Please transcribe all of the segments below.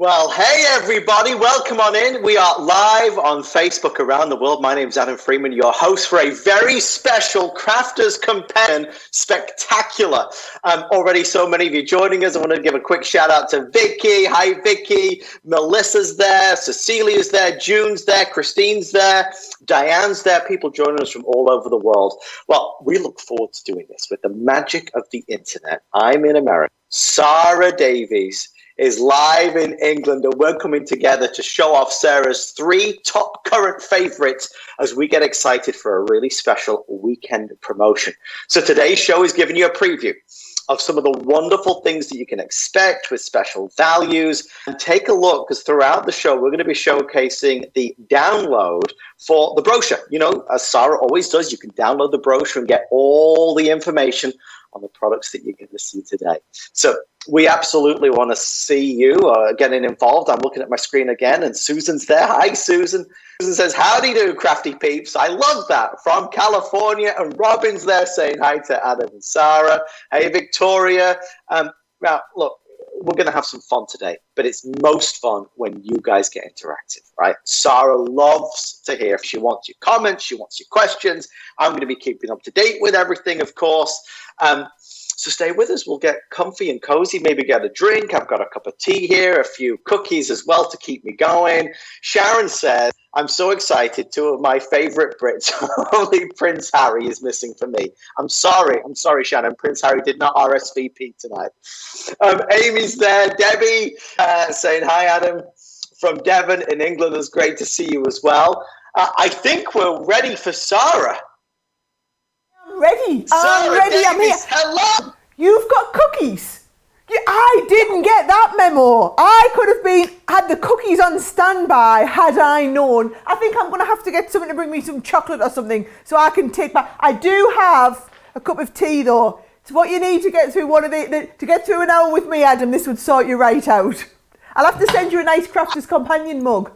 Well, hey everybody, welcome on in. We are live on Facebook around the world. My name is Adam Freeman, your host for a very special Crafters Companion Spectacular. Already so many of you joining us. I want to give a quick shout out to Vicky. Hi Vicky. Melissa's there, Cecilia's there, June's there, Christine's there, Diane's there. People joining us from all over the world. Well, we look forward to doing this with the magic of the internet. I'm in America. Sarah Davies is live in England, and we're coming together to show off Sarah's 3 top current favorites as we get excited for a really special weekend promotion. So today's show is giving you a preview of some of the wonderful things that you can expect with special values. And take a look, because throughout the show, we're going to be showcasing the download for the brochure. You know, as Sarah always does, you can download the brochure and get all the information on the products that you're going to see today. So we absolutely want to see you getting involved. I'm looking at my screen again, and Susan's there. Hi, Susan. Susan says, howdy do, crafty peeps. I love that. From California, and Robin's there saying hi to Adam and Sarah. Hey, Victoria. Now, look, we're going to have some fun today, but it's most fun when you guys get interactive, right? Sarah loves to hear. She wants your comments. She wants your questions. I'm going to be keeping up to date with everything, of course. So stay with us. We'll get comfy and cozy, maybe get a drink. I've got a cup of tea here, a few cookies as well to keep me going. Sharon says, I'm so excited. 2 of my favorite Brits. Only Prince Harry is missing for me. I'm sorry, Shannon. Prince Harry did not RSVP tonight. Amy's there. Debbie saying, hi, Adam. From Devon in England. It's great to see you as well. I think we're ready for Sarah. Ready. I'm Sarah ready. Davies, I'm here. hello. You've got cookies. I didn't get that memo. I could have had the cookies on standby had I known. I think I'm going to have to get someone to bring me some chocolate or something so I can take back. I do have a cup of tea though. It's what you need to get through to get through an hour with me, Adam. This would sort you right out. I'll have to send you a nice Crafters Companion mug.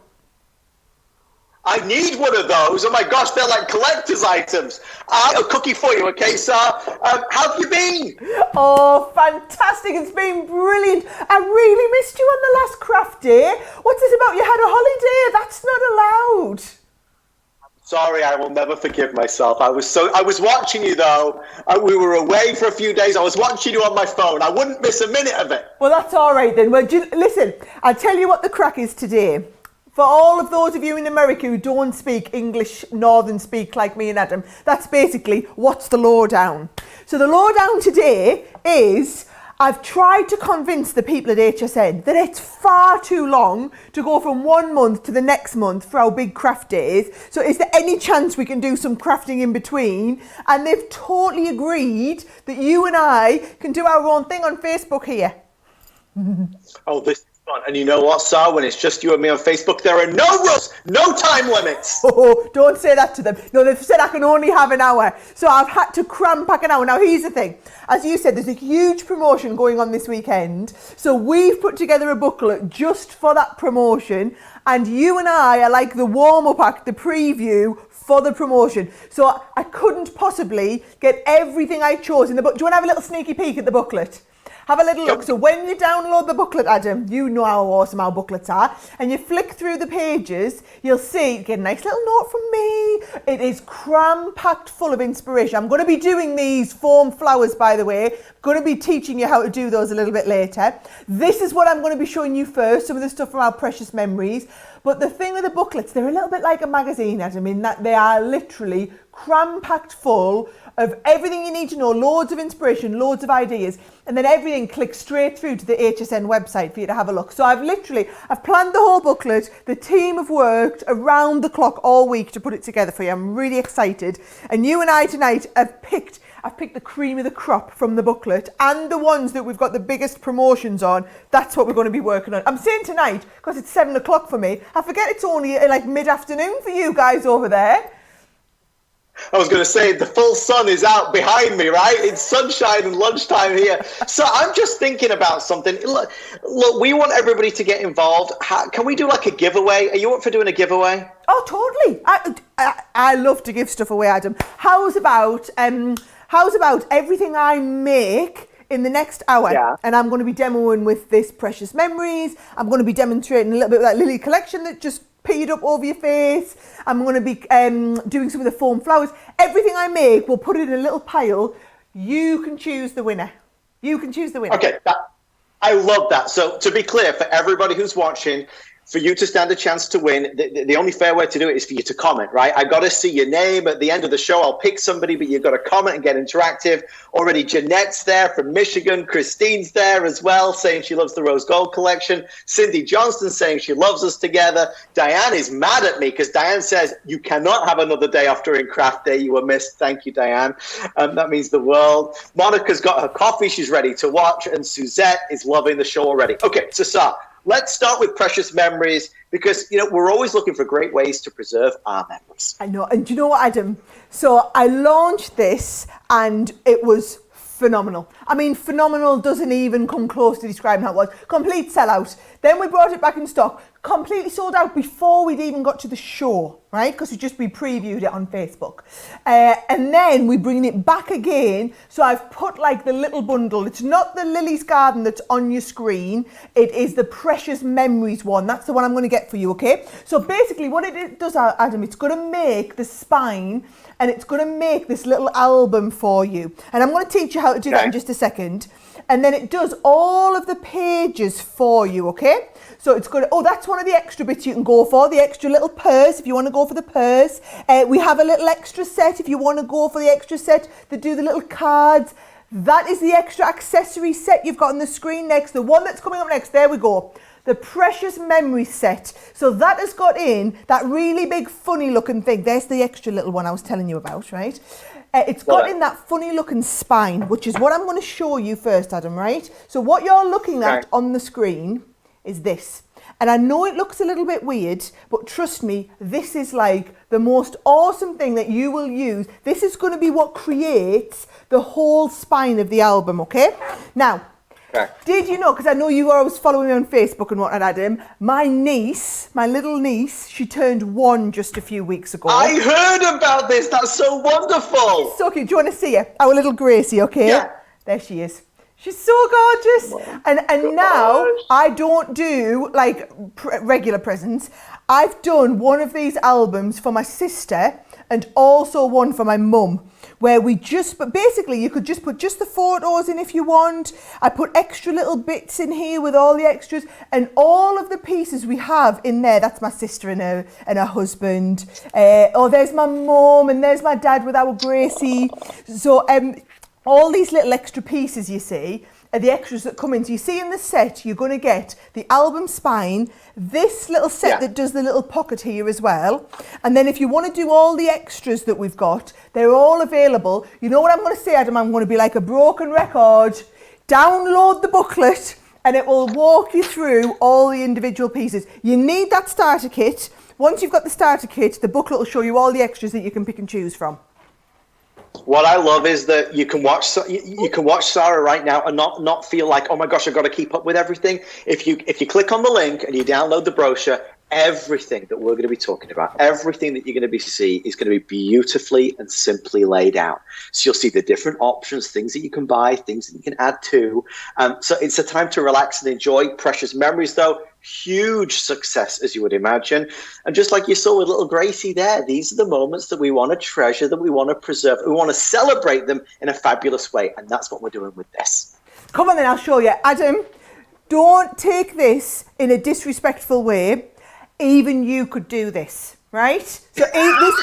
I need one of those. Oh my gosh, they're like collector's items. I have a cookie for you, okay, sir? How have you been? Oh, fantastic. It's been brilliant. I really missed you on the last craft day. What's this about you had a holiday? That's not allowed. Sorry, I will never forgive myself. I was watching you though. We were away for a few days. I was watching you on my phone. I wouldn't miss a minute of it. Well, that's all right then. Well, listen, I'll tell you what the crack is today. For all of those of you in America who don't speak English, Northern speak like me and Adam, that's basically what's the lowdown. So the lowdown today is I've tried to convince the people at HSN that it's far too long to go from 1 month to the next month for our big craft days. So is there any chance we can do some crafting in between? And they've totally agreed that you and I can do our own thing on Facebook here. Oh, this is fun. And you know what, Sar? When it's just you and me on Facebook, there are no rules, no time limits. Oh, don't say that to them. No, they've said I can only have an hour. So I've had to cram back an hour. Now, here's the thing. As you said, there's a huge promotion going on this weekend. So we've put together a booklet just for that promotion. And you and I are like the warm-up act, the preview for the promotion. So I couldn't possibly get everything I chose in the book. Do you want to have a little sneaky peek at the booklet? Have a little look. So when you download the booklet, Adam, you know how awesome our booklets are, and you flick through the pages, you'll see, get a nice little note from me. It is cram-packed full of inspiration. I'm going to be doing these foam flowers, by the way. Going to be teaching you how to do those a little bit later. This is what I'm going to be showing you first, some of the stuff from our precious memories. But the thing with the booklets, they're a little bit like a magazine, Adam, in that they are literally cram-packed full of everything you need to know, loads of inspiration, loads of ideas, and then everything clicks straight through to the HSN website for you to have a look. So I've planned the whole booklet. The team have worked around the clock all week to put it together for you. I'm really excited. And you and I tonight have picked the cream of the crop from the booklet and the ones that we've got the biggest promotions on. That's what we're going to be working on. I'm saying tonight because it's 7 o'clock for me. I forget it's only like mid-afternoon for you guys over there. I was going to say, the full sun is out behind me, right? It's sunshine and lunchtime here. So I'm just thinking about something. Look, we want everybody to get involved. Can we do like a giveaway? Are you up for doing a giveaway? Oh, totally. I love to give stuff away, Adam. How's about everything I make in the next hour, and I'm going to be demoing with this Precious Memories. I'm going to be demonstrating a little bit of that Lily collection that just peed up over your face. I'm going to be doing some of the foam flowers. Everything I make, we'll put it in a little pile. You can choose the winner. You can choose the winner. Okay, I love that. So to be clear, for everybody who's watching, for you to stand a chance to win, the only fair way to do it is for you to comment, right? I got to see your name at the end of the show. I'll pick somebody, but you've got to comment and get interactive. Already Jeanette's there from Michigan. Christine's there as well, saying she loves the Rose Gold collection. Cindy Johnston saying she loves us together. Diane is mad at me because Diane says, you cannot have another day off during craft day. You were missed. Thank you, Diane. That means the world. Monica's got her coffee. She's ready to watch. And Suzette is loving the show already. Okay, so Sar, let's start with Precious Memories because, we're always looking for great ways to preserve our memories. I know. And do you know what, Adam? So I launched this and it was phenomenal. I mean, phenomenal doesn't even come close to describing how it was. Complete sellout. Then we brought it back in stock. Completely sold out before we'd even got to the show, right? Because we previewed it on Facebook. And then we bring it back again. So I've put like the little bundle. It's not the Lily's Garden that's on your screen. It is the Precious Memories one. That's the one I'm going to get for you, okay? So basically what it does, Adam, it's going to make the spine and it's going to make this little album for you. And I'm going to teach you how to do that in just a second. And then it does all of the pages for you, okay? So it's good. Oh, that's one of the extra bits you can go for, the extra little purse if you want to go for the purse. We have a little extra set if you want to go for the extra set that do the little cards. That is the extra accessory set you've got on the screen next. The one that's coming up next, there we go. The Precious Memory set. So that has got in that really big funny looking thing. There's the extra little one I was telling you about, right? It's got in that funny looking spine, which is what I'm going to show you first, Adam, right? So what you're looking at on the screen is this. And I know it looks a little bit weird, but trust me, this is like the most awesome thing that you will use. This is going to be what creates the whole spine of the album, okay? Now, did you know, because I know you are always following me on Facebook and whatnot, Adam, my niece, my little niece, she turned 1 just a few weeks ago. I heard about this. That's so wonderful. She's so cute. Do you want to see her? Our little Gracie, okay? Yeah. There she is. She's so gorgeous. And now I don't do like regular presents. I've done one of these albums for my sister and also one for my mum, where but basically you could just put just the photos in if you want. I put extra little bits in here with all the extras and all of the pieces we have in there. That's my sister and her husband. There's my mum and there's my dad with our Gracie. So all these little extra pieces you see are the extras that come in. So you see in the set, you're going to get the album spine, this little set that does the little pocket here as well. And then if you want to do all the extras that we've got, they're all available. You know what I'm going to say, Adam? I'm going to be like a broken record. Download the booklet and it will walk you through all the individual pieces. You need that starter kit. Once you've got the starter kit, the booklet will show you all the extras that you can pick and choose from. What I love is that you can watch Sarah right now and not feel like, oh my gosh, I've got to keep up with everything. If you click on the link and you download the brochure, everything that we're going to be talking about, everything that you're going to be seeing is going to be beautifully and simply laid out. So you'll see the different options, things that you can buy, things that you can add to. So it's a time to relax and enjoy. Precious Memories, though, huge success, as you would imagine. And just like you saw with little Gracie there, these are the moments that we want to treasure, that we want to preserve. We want to celebrate them in a fabulous way. And that's what we're doing with this. Come on then, I'll show you. Adam, don't take this in a disrespectful way. Even you could do this, right? So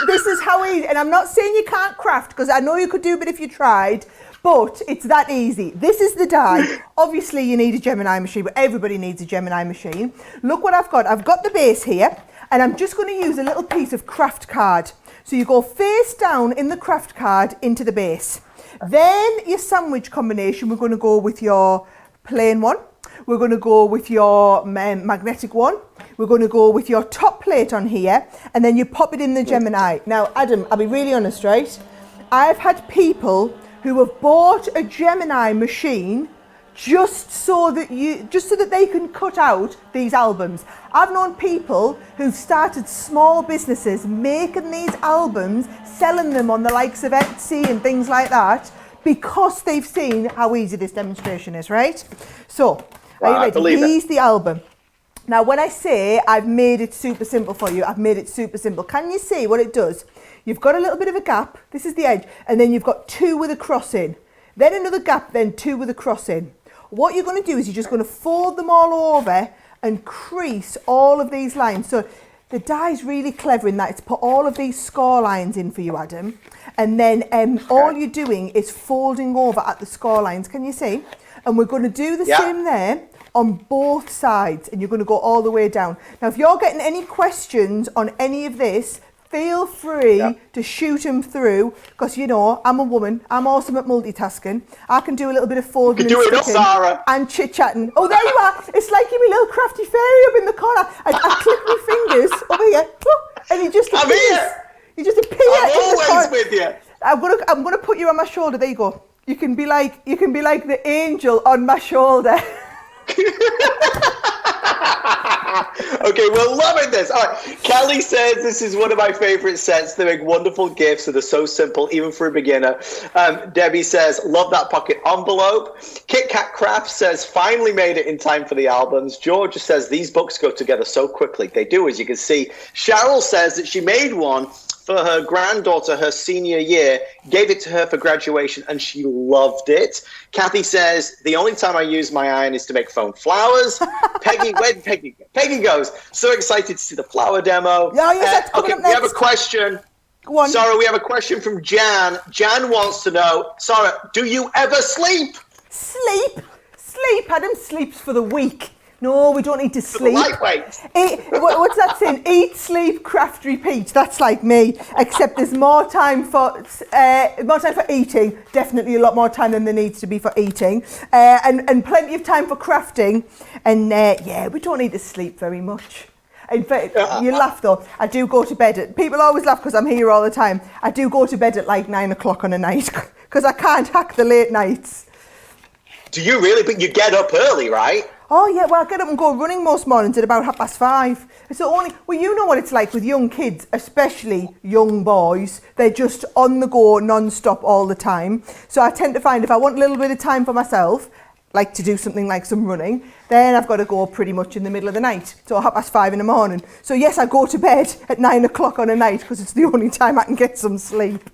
this is how easy, and I'm not saying you can't craft, because I know you could do it if you tried, but it's that easy. This is the die. Obviously you need a Gemini machine, but everybody needs a Gemini machine. Look what I've got. I've got the base here, and I'm just going to use a little piece of craft card. So you go face down in the craft card into the base. Then your sandwich combination, we're going to go with your plain one. We're going to go with your magnetic one. We're going to go with your top plate on here, and then you pop it in the Gemini. Now, Adam, I'll be really honest, right? I've had people who have bought a Gemini machine just so that they can cut out these albums. I've known people who've started small businesses making these albums, selling them on the likes of Etsy and things like that, because they've seen how easy this demonstration is, right? So, are you I ready? believe it. Here's the album. Now, when I say I've made it super simple for you, I've made it super simple. Can you see what it does? You've got a little bit of a gap. This is the edge. And then you've got 2 with a cross in. Then another gap, then 2 with a cross in. What you're going to do is you're just going to fold them all over and crease all of these lines. So the die's really clever in that it's put all of these score lines in for you, Adam. And then all you're doing is folding over at the score lines. Can you see? And we're going to do the same there on both sides, and you're going to go all the way down. Now, if you're getting any questions on any of this, feel free to shoot them through, because, you know, I'm a woman. I'm awesome at multitasking. I can do a little bit of folding You can do it, Sarah. and chit-chatting. Oh, there you are. It's like you're my little crafty fairy up in the corner. I click my fingers over here, and you just appears. I'm here. You just appear. I'm always with you. I'm gonna put you on my shoulder. There you go. You can be like the angel on my shoulder. Okay, we're loving this. All right, Kelly says this is one of my favorite sets. They make wonderful gifts, and they're so simple, even for a beginner. Debbie says, love that pocket envelope. Kit Kat Craft says, finally made it in time for the albums. Georgia says, these books go together so quickly. They do, as you can see. Cheryl says that she made one for her granddaughter her senior year, gave it to her for graduation, and she loved it. Kathy says, the only time I use my iron is to make foam flowers. Peggy, where did Peggy goes? So excited to see the flower demo. Yeah, yes, that's coming up we next. have a question. Go on. Sarah, we have a question from Jan. Jan wants to know, Sarah, do you ever sleep? Sleep? Adam sleeps for the week. No, we don't need to sleep. Lightweight. What's that saying? Eat, sleep, craft, repeat. That's like me, except there's more time for eating. Definitely a lot more time than there needs to be for eating, and plenty of time for crafting. And we don't need to sleep very much. In fact, you laugh though. I do go to bed people always laugh because I'm here all the time. I do go to bed at like 9 o'clock on a night because I can't hack the late nights. Do you really? But you get up early, right? Oh yeah, well I get up and go running most mornings at about 5:30. So you know what it's like with young kids, especially young boys. They're just on the go non-stop all the time. So I tend to find if I want a little bit of time for myself, like to do something like some running, then I've got to go pretty much in the middle of the night. So 5:30 in the morning. So yes, I go to bed at 9 o'clock on a night because it's the only time I can get some sleep.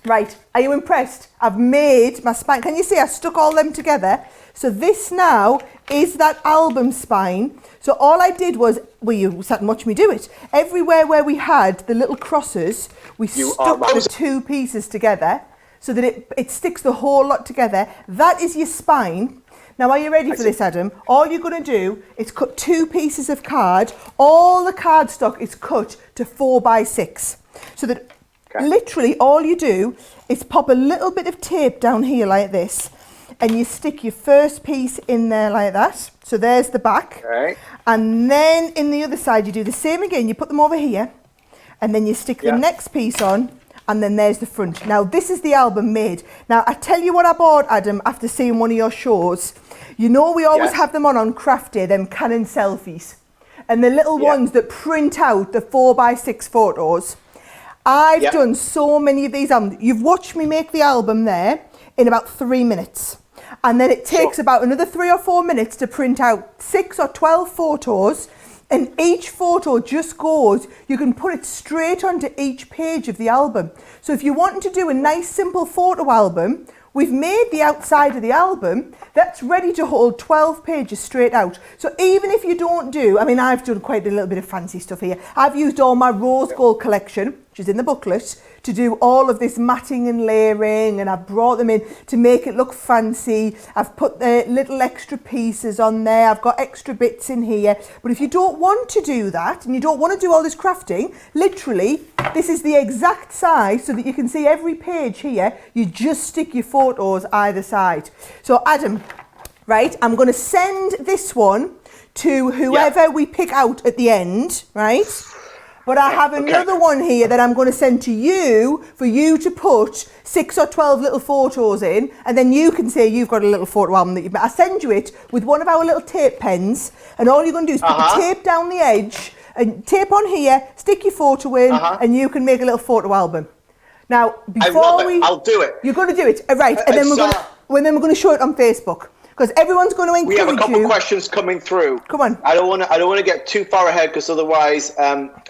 Right, are you impressed? I've made my spine. Can you see I stuck all them together? So this now is that album spine. So all I did was, you sat and watched me do it. Everywhere where we had the little crosses, we stuck the 2 pieces together so that it sticks the whole lot together. That is your spine. Now, are you ready for this, Adam? All you're going to do is cut 2 pieces of card. All the cardstock is cut to 4x6. So that literally all you do is pop a little bit of tape down here like this, and you stick your first piece in there like that. So there's the back. Okay. And then in the other side, you do the same again. You put them over here, and then you stick the next piece on, and then there's the front. Now, this is the album made. Now, I tell you what I bought, Adam, after seeing one of your shows. You know we always have them on Craft Day, them Canon selfies. And the little ones that print out the 4x6 photos. I've done so many of these albums. You've watched me make the album there in about 3 minutes. And then it takes about another 3 or 4 minutes to print out 6 or 12 photos. And each photo just goes, you can put it straight onto each page of the album. So if you want to do a nice simple photo album, we've made the outside of the album that's ready to hold 12 pages straight out. So even if you don't do, I've done quite a little bit of fancy stuff here. I've used all my rose gold collection, which is in the booklet, to do all of this matting and layering, and I've brought them in to make it look fancy. I've put the little extra pieces on there. I've got extra bits in here. But if you don't want to do that, and you don't want to do all this crafting, literally, this is the exact size so that you can see every page here. You just stick your photos either side. So Adam, right, I'm going to send this one to whoever we pick out at the end, right? But I have another one here that I'm going to send to you for you to put 6 or 12 little photos in, and then you can say you've got a little photo album that you've made. I'll send you it with one of our little tape pens, and all you're going to do is put the tape down the edge and tape on here, stick your photo in, and you can make a little photo album. Now, before I'll do it. You're going to do it, right? And then we're going to show it on Facebook because everyone's going to encourage you. We have a couple of questions coming through. Come on. I don't want to get too far ahead because otherwise.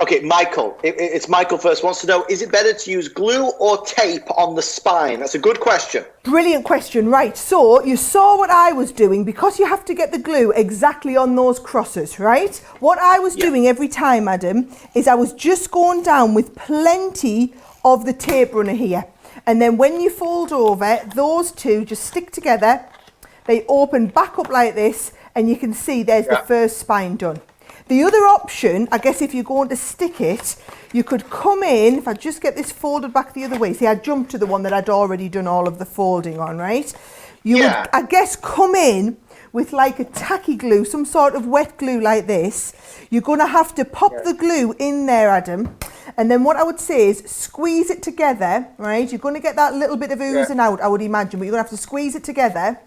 Okay, Michael. It's Michael first. Wants to know: is it better to use glue or tape on the spine? That's a good question. Brilliant question. Right. So you saw what I was doing because you have to get the glue exactly on those crosses, right? What I was doing every time, Adam, is I was just going down with plenty of the tape runner here. And then when you fold over, those two just stick together. They open back up like this, and you can see there's the first spine done. The other option, I guess if you're going to stick it, you could come in, if I just get this folded back the other way. See, I jumped to the one that I'd already done all of the folding on, right? You would, I guess, come in with like a tacky glue, some sort of wet glue like this. You're going to have to pop the glue in there, Adam. And then what I would say is squeeze it together, right? You're going to get that little bit of oozing out, I would imagine, but you're going to have to squeeze it together.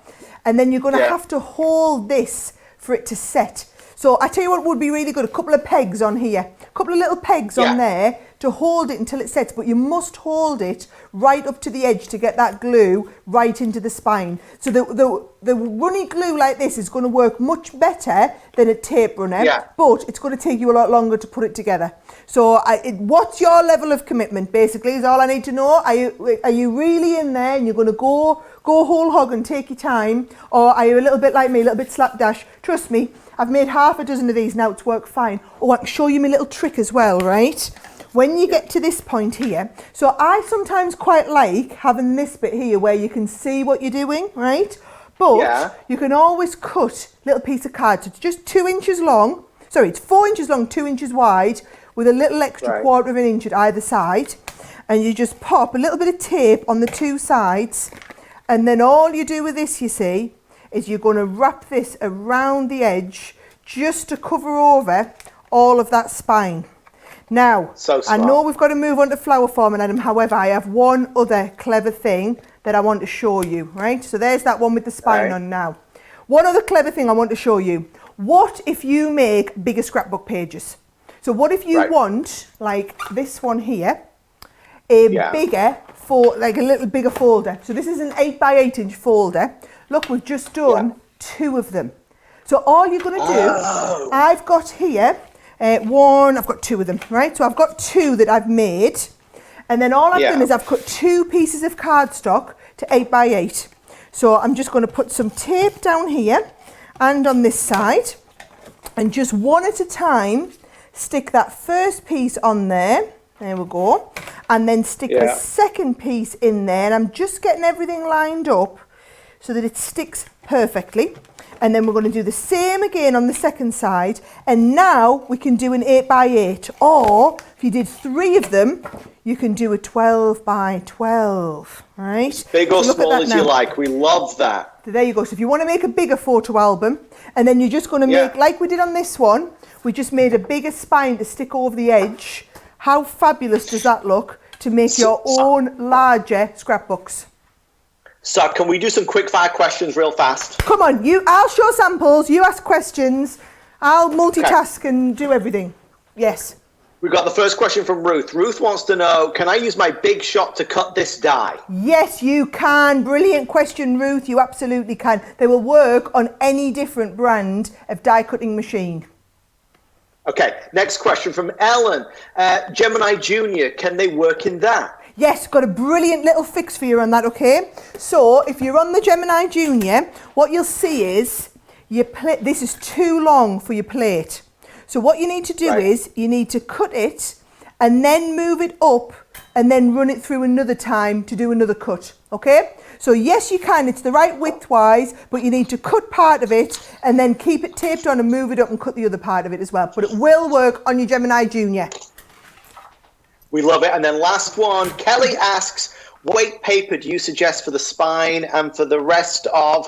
And then you're going to have to hold this for it to set. So I tell you what would be really good, a couple of pegs on here, a couple of little pegs on there to hold it until it sets, but you must hold it right up to the edge to get that glue right into the spine. So the runny glue like this is going to work much better than a tape runner, but it's going to take you a lot longer to put it together. So what's your level of commitment, basically, is all I need to know. Are you really in there and you're going to go whole hog and take your time, or are you a little bit like me, a little bit slapdash? Trust me, I've made half a dozen of these now, it's worked fine. Oh, I can show you my little trick as well, right? When you get to this point here, so I sometimes quite like having this bit here where you can see what you're doing, right? But you can always cut a little piece of card. So it's just 2 inches long. Sorry, it's 4 inches long, 2 inches wide, with a little extra quarter of an inch at either side. And you just pop a little bit of tape on the two sides. And then all you do with this, you see, is you're going to wrap this around the edge just to cover over all of that spine. Now, I know we've got to move on to flower forming, Adam. However, I have one other clever thing that I want to show you, right? So there's that one with the spine on now. One other clever thing I want to show you. What if you make bigger scrapbook pages? So what if you want, like this one here, a bigger, like a little bigger folder. So this is an 8 by 8 inch folder. Look, we've just done 2 of them. So all you're going to do, I've got here, I've got 2 of them, right? So I've got 2 that I've made. And then all I've done is I've cut 2 pieces of cardstock to 8 by 8. So I'm just going to put some tape down here and on this side. And just one at a time, stick that first piece on there. There we go. And then stick the second piece in there. And I'm just getting everything lined up so that it sticks perfectly. And then we're going to do the same again on the second side. And now we can do an 8 by 8. Or if you did 3 of them, you can do a 12 by 12, right? Big or small as you like. We love that. So there you go. So if you want to make a bigger photo album, and then you're just going to make, like we did on this one, we just made a bigger spine to stick over the edge. How fabulous does that look to make your own larger scrapbooks? So can we do some quick fire questions real fast? Come on, I'll show samples, you ask questions, I'll multitask and do everything. Yes. We've got the first question from Ruth. Ruth wants to know, can I use my Big Shot to cut this die? Yes, you can. Brilliant question, Ruth. You absolutely can. They will work on any different brand of die cutting machine. Okay, next question from Ellen. Gemini Junior, can they work in that? Yes, got a brilliant little fix for you on that, okay? So if you're on the Gemini Junior, what you'll see is this is too long for your plate. So what you need to do is you need to cut it and then move it up and then run it through another time to do another cut, okay? So yes, you can, it's the right width-wise, but you need to cut part of it and then keep it taped on and move it up and cut the other part of it as well. But it will work on your Gemini Junior. We love it. And then last one, Kelly asks, what weight paper do you suggest for the spine and for the rest of,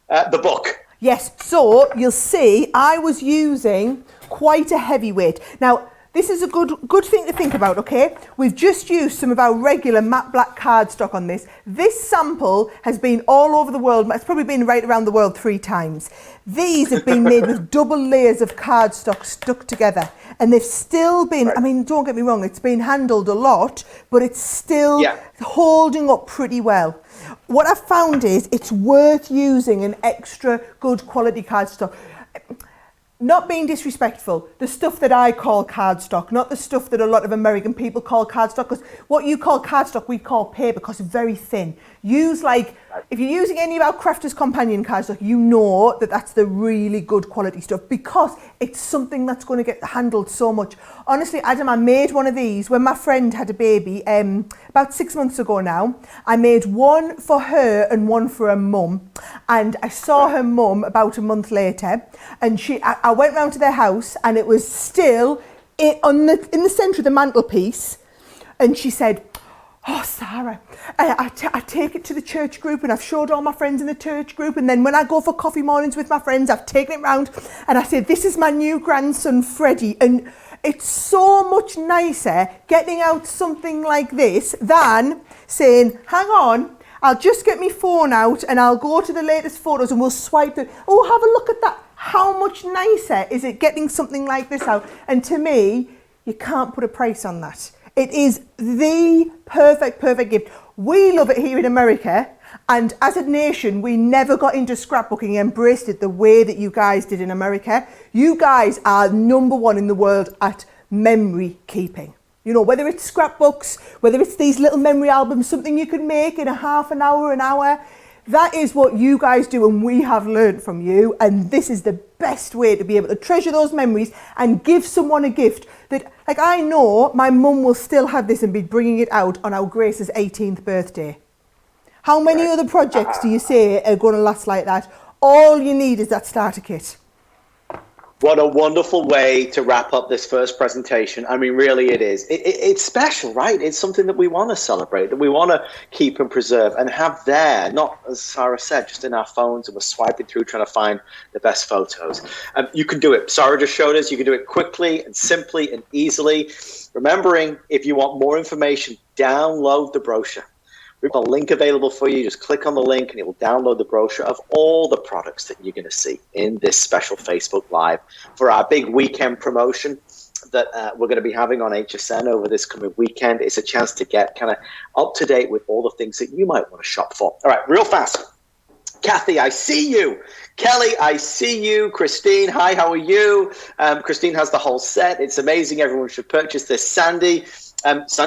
the book? Yes, so you'll see I was using quite a heavy weight. Now, this is a good thing to think about, okay? We've just used some of our regular matte black cardstock on this. This sample has been all over the world. It's probably been right around the world 3 times. These have been made with double layers of cardstock stuck together. And they've still been, I mean, don't get me wrong, it's been handled a lot, but it's still holding up pretty well. What I've found is it's worth using an extra good quality cardstock. Not being disrespectful, the stuff that I call cardstock, not the stuff that a lot of American people call cardstock, because what you call cardstock, we call paper because it's very thin. Use if you're using any of our Crafters Companion cardstock, you know that that's the really good quality stuff because it's something that's going to get handled so much. Honestly, Adam, I made one of these when my friend had a baby about 6 months ago now. I made one for her and one for her mum, and I saw her mum about a month later, and I went round to their house and it was still in the centre of the mantelpiece, and she said, "Oh, Sarah, I take it to the church group and I've showed all my friends in the church group, and then when I go for coffee mornings with my friends, I've taken it round and I said, this is my new grandson, Freddie." And it's so much nicer getting out something like this than saying, "Hang on, I'll just get my phone out and I'll go to the latest photos and we'll swipe it. Oh, have a look at that." How much nicer is it getting something like this out? And to me, you can't put a price on that. It is the perfect gift. We love it here in America, and as a nation, we never got into scrapbooking and embraced it the way that you guys did in America. You guys are #1 in the world at memory keeping. You know, whether it's scrapbooks, whether it's these little memory albums, something you can make in a half an hour, an hour. That is what you guys do, and we have learned from you, and this is the best way to be able to treasure those memories and give someone a gift that, like, I know my mum will still have this and be bringing it out on our Grace's 18th birthday. How many other projects do you say are going to last like that? All you need is that starter kit. What a wonderful way to wrap up this first presentation. I mean, really it is. It's special, right? It's something that we want to celebrate, that we want to keep and preserve and have there, not, as Sarah said, just in our phones and we're swiping through trying to find the best photos. You can do it. Sarah just showed us you can do it quickly and simply and easily. Remembering, if you want more information, download the brochure. We've got a link available for you. Just click on the link and it will download the brochure of all the products that you're going to see in this special Facebook Live for our big weekend promotion that we're going to be having on HSN over this coming weekend. It's a chance to get kind of up to date with all the things that you might want to shop for. All right, real fast. Kathy, I see you. Kelly, I see you. Christine, hi, how are you? Christine has the whole set. It's amazing. Everyone should purchase this. Sandy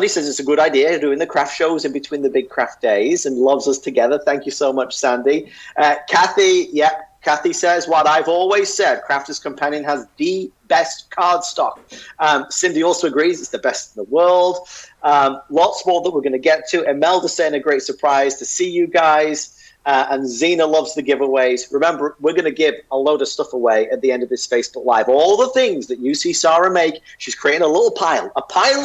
says it's a good idea doing the craft shows in between the big craft days and loves us together. Thank you so much, Sandy. Kathy says what I've always said, Crafters Companion has the best cardstock. Cindy also agrees it's the best in the world. Lots more that we're going to get to. Imelda saying a great surprise to see you guys. And Zena loves the giveaways. Remember, we're going to give a load of stuff away at the end of this Facebook Live. All the things that you see Sarah make, she's creating a little pile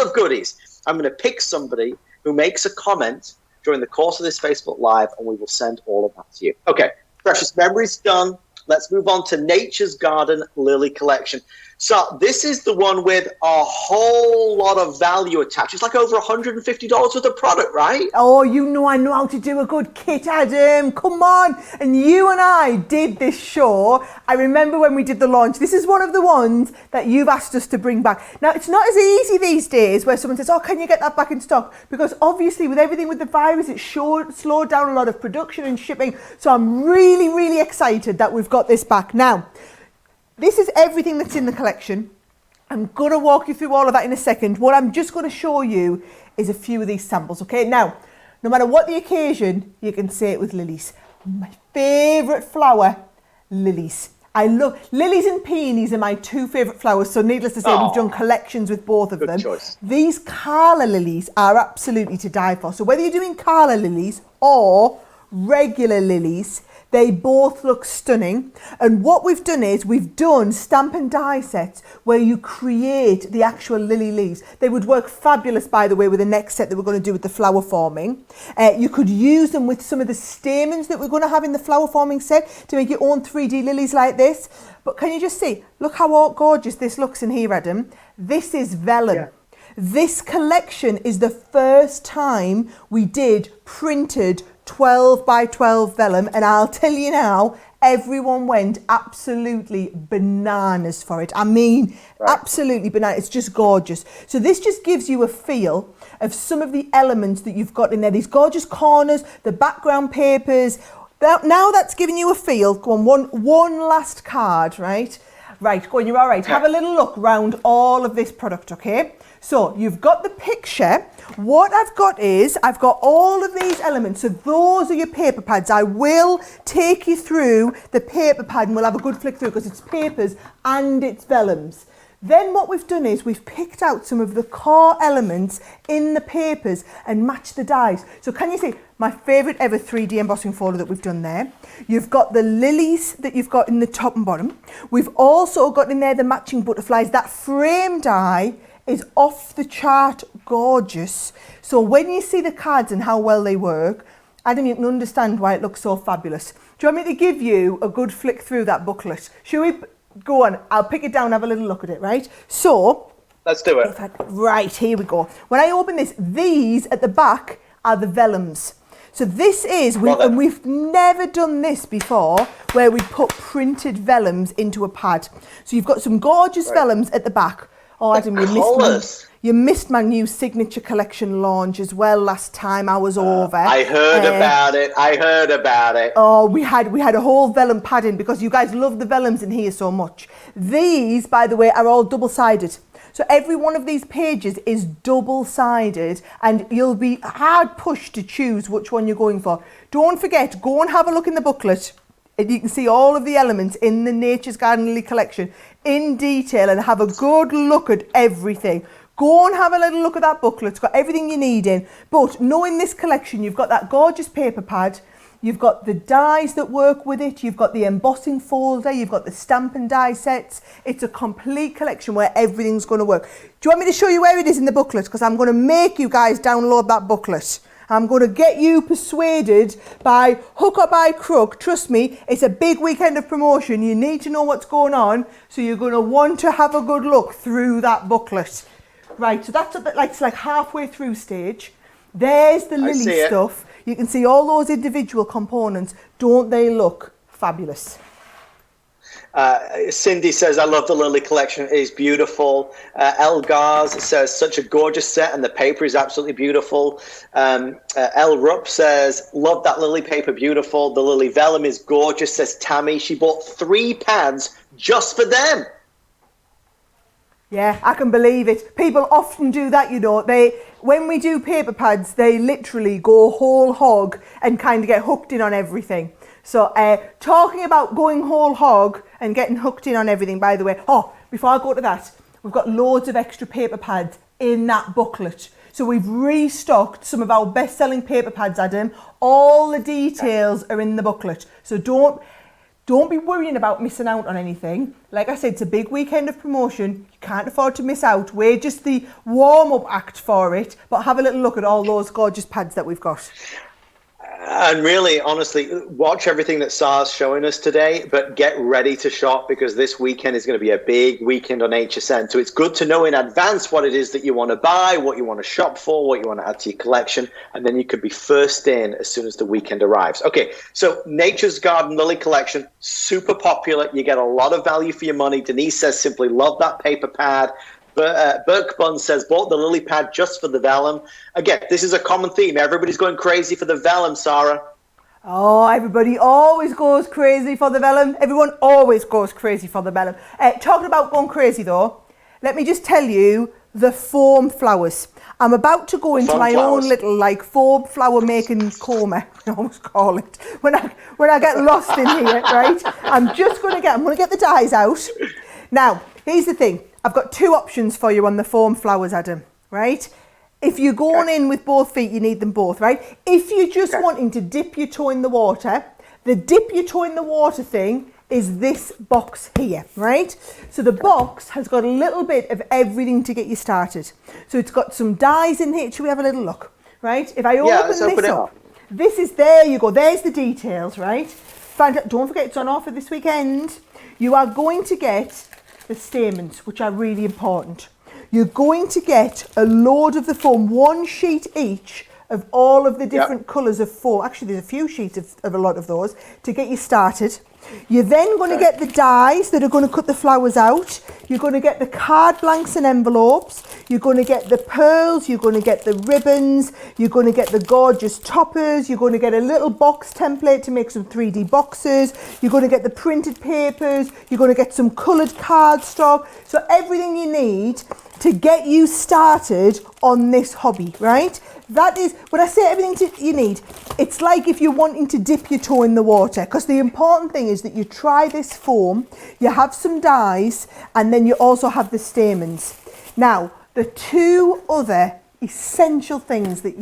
of goodies. I'm going to pick somebody who makes a comment during the course of this Facebook Live, and we will send all of that to you. Okay, Precious Memories done. Let's move on to Nature's Garden Lily Collection. So this is the one with a whole lot of value attached. It's like over $150 worth of product, right? Oh, you know I know how to do a good kit, Adam. Come on. And you and I did this show. I remember when we did the launch. This is one of the ones that you've asked us to bring back. Now, it's not as easy these days where someone says, oh, can you get that back in stock? Because obviously with everything with the virus, it slowed down a lot of production and shipping. So I'm really, really excited that we've got this back. Now, this is everything that's in the collection. I'm going to walk you through all of that in a second. What I'm just going to show you is a few of these samples, okay? Now, no matter what the occasion, you can say it with lilies. My favourite flower, lilies. I love lilies and peonies are my 2 favourite flowers, so needless to say, we've done collections with both of them. Choice. These calla lilies are absolutely to die for. So whether you're doing calla lilies or regular lilies. They both look stunning. And what we've done is we've done stamp and die sets where you create the actual lily leaves. They would work fabulous, by the way, with the next set that we're going to do with the flower forming. You could use them with some of the stamens that we're going to have in the flower forming set to make your own 3D lilies like this. But can you just see, look how gorgeous this looks in here, Adam. This is vellum. Yeah. This collection is the first time we did printed 12 by 12 vellum, and I'll tell you now, everyone went absolutely bananas for it. I mean, absolutely bananas. It's just gorgeous. So this just gives you a feel of some of the elements that you've got in there. These gorgeous corners, the background papers. Now that's giving you a feel. Go on, one last card, right? Right, go on, you're all right. Have a little look round all of this product, okay? So you've got the picture. What I've got is, I've got all of these elements. So those are your paper pads. I will take you through the paper pad and we'll have a good flick through because it's papers and it's vellums. Then what we've done is we've picked out some of the core elements in the papers and matched the dies. So can you see my favourite ever 3D embossing folder that we've done there? You've got the lilies that you've got in the top and bottom. We've also got in there the matching butterflies. That frame die is off the chart gorgeous. So when you see the cards and how well they work, Adam, you can understand why it looks so fabulous. Do you want me to give you a good flick through that booklet? Shall we? Go on, I'll pick it down, have a little look at it, right? So, let's do it. Right, here we go. When I open this, these at the back are the vellums. So this is, and we've never done this before, where we put printed vellums into a pad. So you've got some gorgeous vellums at the back. Oh, Adam, you missed my new signature collection launch as well last time I was over. I heard about it. Oh, we had a whole vellum pad in because you guys love the vellums in here so much. These, by the way, are all double-sided. So every one of these pages is double-sided and you'll be hard pushed to choose which one you're going for. Don't forget, go and have a look in the booklet. And you can see all of the elements in the Nature's Garden Lily collection in detail and have a good look at everything. Go and have a little look at that booklet. It's got everything you need in. But knowing this collection, you've got that gorgeous paper pad. You've got the dies that work with it. You've got the embossing folder. You've got the stamp and die sets. It's a complete collection where everything's going to work. Do you want me to show you where it is in the booklet? Because I'm going to make you guys download that booklet. I'm going to get you persuaded by hook or by crook. Trust me, it's a big weekend of promotion. You need to know what's going on. So you're going to want to have a good look through that booklet. Right, so that's it's like halfway through stage. There's the lily stuff. You can see all those individual components. Don't they look fabulous? Cindy says, I love the lily collection. It is beautiful. Elgars says, such a gorgeous set and the paper is absolutely beautiful. El Rupp says, love that lily paper, beautiful. The lily vellum is gorgeous, says Tammy. She bought 3 pads just for them. Yeah, I can believe it. People often do that, you know. When we do paper pads, they literally go whole hog and kind of get hooked in on everything. So talking about going whole hog and getting hooked in on everything, by the way. Oh, before I go to that, we've got loads of extra paper pads in that booklet. So we've restocked some of our best-selling paper pads, Adam. All the details are in the booklet. So don't be worrying about missing out on anything. Like I said, it's a big weekend of promotion. You can't afford to miss out. We're just the warm-up act for it. But have a little look at all those gorgeous pads that we've got. And really, honestly, watch everything that Sarah's showing us today, but get ready to shop because this weekend is going to be a big weekend on HSN. So it's good to know in advance what it is that you want to buy, what you want to shop for, what you want to add to your collection, and then you could be first in as soon as the weekend arrives. Okay, so Nature's Garden Lily Collection, super popular. You get a lot of value for your money. Denise says, simply love that paper pad. Burke Bun says, bought the lily pad just for the vellum. Again, this is a common theme. Everybody's going crazy for the vellum, Sarah. Oh, everybody always goes crazy for the vellum. Everyone always goes crazy for the vellum. Talking about going crazy, though, let me just tell you the foam flowers. I'm about to go into my own little, foam flower making coma, I almost call it, when I get lost in here, right? I'm going to get the dies out. Now, here's the thing. I've got 2 options for you on the foam flowers, Adam, right? If you're going in with both feet, you need them both, right? If you're just wanting to dip your toe in the water, the dip your toe in the water thing is this box here, right? So the box has got a little bit of everything to get you started. So it's got some dies in here. Should we have a little look, right? If I open this up, this is, there you go. There's the details, right? Don't forget it's on offer this weekend. You are going to get the stamens, which are really important. You're going to get a load of the foam, 1 sheet each of all of the different colours of foam. Actually, there's a few sheets of a lot of those to get you started. You're then going to get the dies that are going to cut the flowers out. You're going to get the card blanks and envelopes. You're going to get the pearls. You're going to get the ribbons. You're going to get the gorgeous toppers. You're going to get a little box template to make some 3D boxes. You're going to get the printed papers. You're going to get some coloured cardstock. So everything you need to get you started on this hobby, right? That is, when I say everything you need, it's like if you're wanting to dip your toe in the water, because the important thing is that you try this foam, you have some dies, and then you also have the stamens. Now, the 2 other essential things that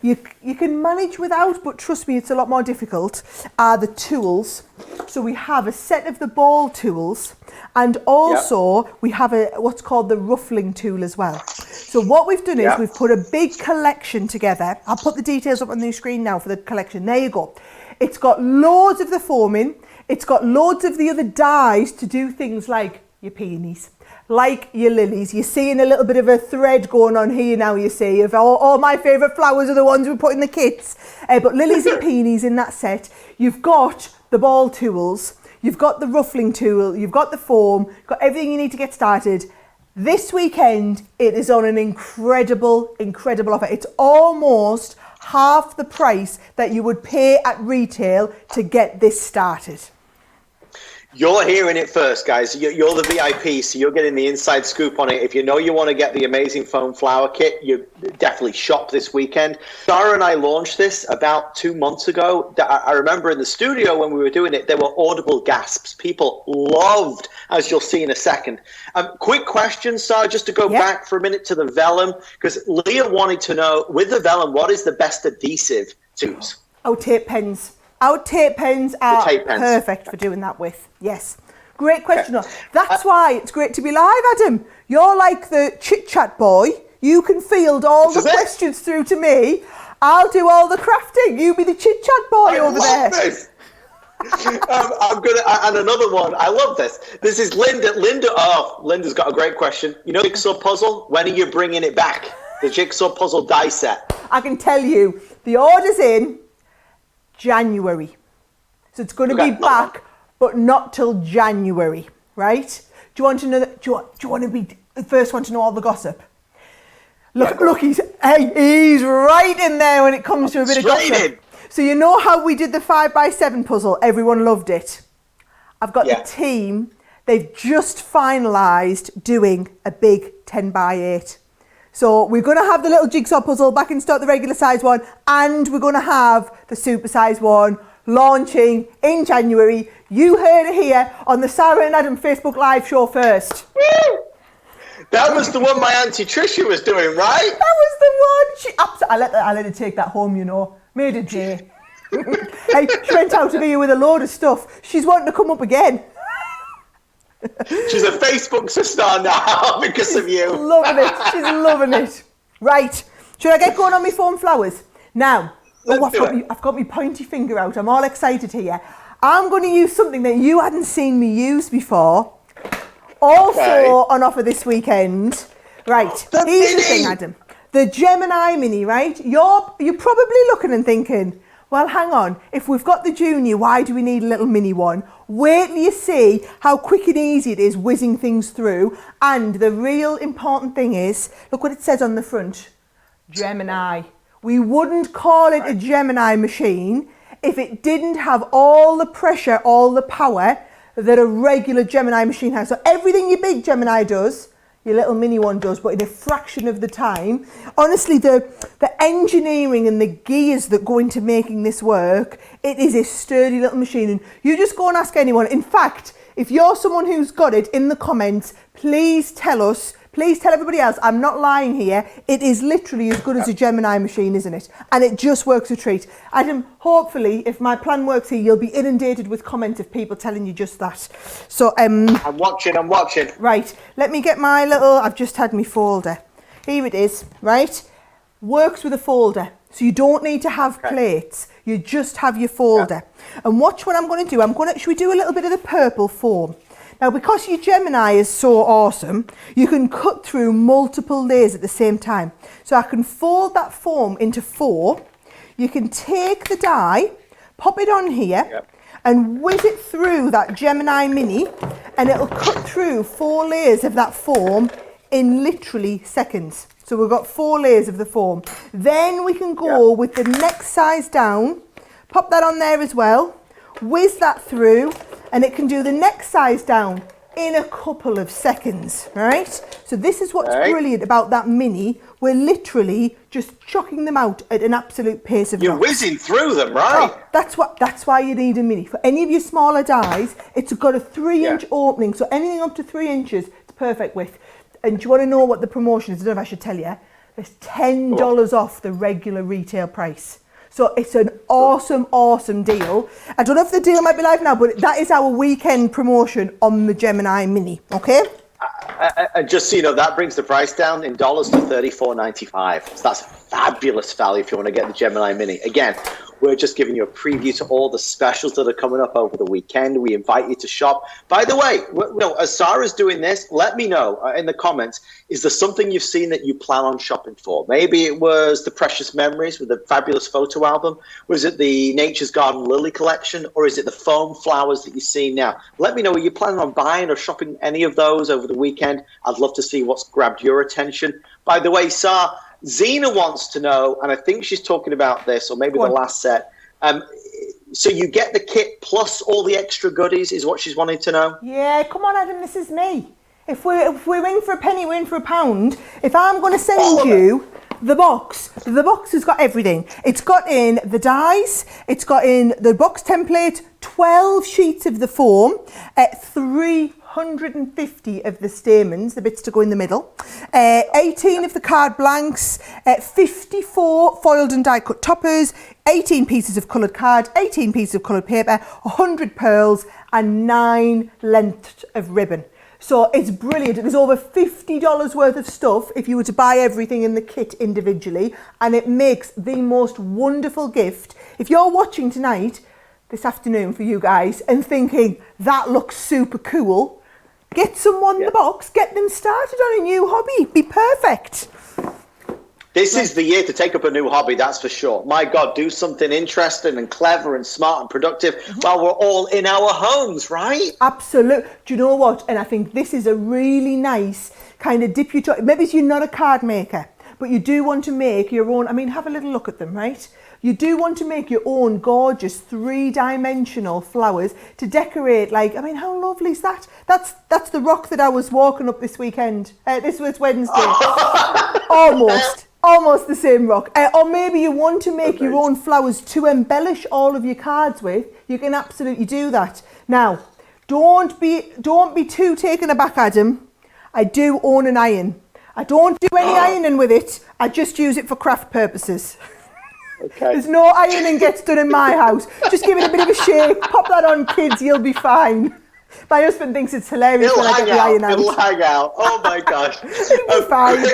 you can manage without, but trust me, it's a lot more difficult, are the tools. So we have a set of the ball tools, and also we have what's called the ruffling tool as well. So what we've done is we've put a big collection together. I'll put the details up on the screen now for the collection. There you go. It's got loads of the foaming. It's got loads of the other dies to do things like your peonies, like your lilies. You're seeing a little bit of a thread going on here now, you see, of all my favourite flowers are the ones we put in the kits. But lilies and peonies in that set. You've got the ball tools, you've got the ruffling tool, you've got the foam, you've got everything you need to get started. This weekend, it is on an incredible, incredible offer. It's almost half the price that you would pay at retail to get this started. You're hearing it first, guys. You're the VIP, so you're getting the inside scoop on it. If you know you want to get the amazing foam flower kit, you definitely shop this weekend. Sarah and I launched this about 2 months ago. I remember in the studio when we were doing it, there were audible gasps. People loved, as you'll see in a second. Quick question, Sarah, just to go back for a minute to the vellum, because Leah wanted to know, with the vellum, what is the best adhesive to use? Oh, tape pens. Our tape pens are perfect for doing that with. Yes. Great question. That's why it's great to be live, Adam. You're like the chit-chat boy. You can field all the questions through to me. I'll do all the crafting. You be the chit-chat boy over there. This. I'm gonna, and another one. I love this. This is Linda. Linda's got a great question. You know, jigsaw puzzle. When are you bringing it back? The jigsaw puzzle die set. I can tell you, the order's in January. So it's going to be back, but not till January, right? Do you want to know that? Do you want to be the first one to know all the gossip? Look, he's right in there when it comes to a bit of gossip. So you know how we did the 5x7 puzzle? Everyone loved it. I've got the team. They've just finalised doing a big 10x8. So we're going to have the little jigsaw puzzle back in stock, the regular size one, and we're going to have the super size one launching in January. You heard it here on the Sarah and Adam Facebook Live show first. Woo! That was the one my Auntie Tricia was doing, right? That was the one. I let her take that home, you know. Made a day. Hey, she went out of here with a load of stuff. She's wanting to come up again. She's a Facebook star now because of you. Loving it. She's loving it. Right. Should I get going on my foam flowers? Now, I've got my pointy finger out. I'm all excited here. I'm going to use something that you hadn't seen me use before. Also on offer this weekend. Right. Here's the thing, Adam. The Gemini Mini, right? You're probably looking and thinking, well, hang on. If we've got the Junior, why do we need a little mini one? Wait till you see how quick and easy it is whizzing things through. And the real important thing is, look what it says on the front. Gemini. We wouldn't call it a Gemini machine if it didn't have all the pressure, all the power that a regular Gemini machine has. So everything your big Gemini does, your little mini one does, but in a fraction of the time. Honestly, the engineering and the gears that go into making this work, it is a sturdy little machine. And you just go and ask anyone. In fact, if you're someone who's got it, in the comments, please tell us, Please tell everybody else, I'm not lying here. It is literally as good as a Gemini machine, isn't it? And it just works a treat. Adam, hopefully, if my plan works here, you'll be inundated with comments of people telling you just that. So, I'm watching. Right, let me get my little, I've just had my folder. Here it is, right? Works with a folder. So you don't need to have plates. You just have your folder. And watch what I'm going to do. Should we do a little bit of the purple foam? Now, because your Gemini is so awesome, you can cut through multiple layers at the same time. So I can fold that foam into 4. You can take the die, pop it on here, and whiz it through that Gemini Mini, and it'll cut through 4 layers of that foam in literally seconds. So we've got 4 layers of the foam. Then we can go with the next size down, pop that on there as well, whiz that through, and it can do the next size down in a couple of seconds, right? So this is what's brilliant about that Mini. We're literally just chucking them out at an absolute pace of You're whizzing through them, right? Oh, that's why you need a Mini. For any of your smaller dies, it's got a 3-inch opening, so anything up to 3 inches, it's perfect width. And do you want to know what the promotion is? I don't know if I should tell you. There's $10 off the regular retail price. So it's an awesome, awesome deal. I don't know if the deal might be live now, but that is our weekend promotion on the Gemini Mini, okay? Just so you know, that brings the price down in dollars to $34.95. So that's fabulous value if you want to get the Gemini Mini. Again, we're just giving you a preview to all the specials that are coming up over the weekend. We invite you to shop. By the way, as Sarah's doing this, let me know in the comments, is there something you've seen that you plan on shopping for? Maybe it was the Precious Memories with a fabulous photo album. Was it the Nature's Garden Lily collection? Or is it the foam flowers that you see now? Let me know, are you planning on buying or shopping any of those over the weekend? I'd love to see what's grabbed your attention. By the way, Sarah, Zena wants to know, and I think she's talking about this, or maybe the last set. So you get the kit plus all the extra goodies is what she's wanting to know? Yeah, come on, Adam, this is me. If we're in for a penny, we're in for a pound. If I'm going to send you the box has got everything. It's got in the dies, it's got in the box template, 12 sheets of the foam, 350 of the stamens, the bits to go in the middle, 18 of the card blanks, 54 foiled and die cut toppers, 18 pieces of coloured card, 18 pieces of coloured paper, 100 pearls and 9 lengths of ribbon. So it's brilliant. There's over $50 worth of stuff if you were to buy everything in the kit individually, and it makes the most wonderful gift. If you're watching tonight, this afternoon for you guys, and thinking, that looks super cool, get someone the box, get them started on a new hobby. Be perfect. This is the year to take up a new hobby, that's for sure. My God, do something interesting and clever and smart and productive while we're all in our homes, right? Absolutely. Do you know what? And I think this is a really nice kind of dip your toe. Maybe you're not a card maker, but you do want to make your own. I mean, have a little look at them, right? You do want to make your own gorgeous 3-dimensional flowers to decorate. Like, I mean, how lovely is that? That's the rock that I was walking up this weekend. This was Wednesday. Almost the same rock. Or maybe you want to make your own flowers to embellish all of your cards with. You can absolutely do that. Now, don't be too taken aback, Adam. I do own an iron. I don't do any ironing with it. I just use it for craft purposes. Okay. There's no ironing gets done in my house. Just give it a bit of a shake. Pop that on, kids. You'll be fine. My husband thinks it's hilarious when I get the iron out. It'll hang out. Oh my gosh. You'll be fine.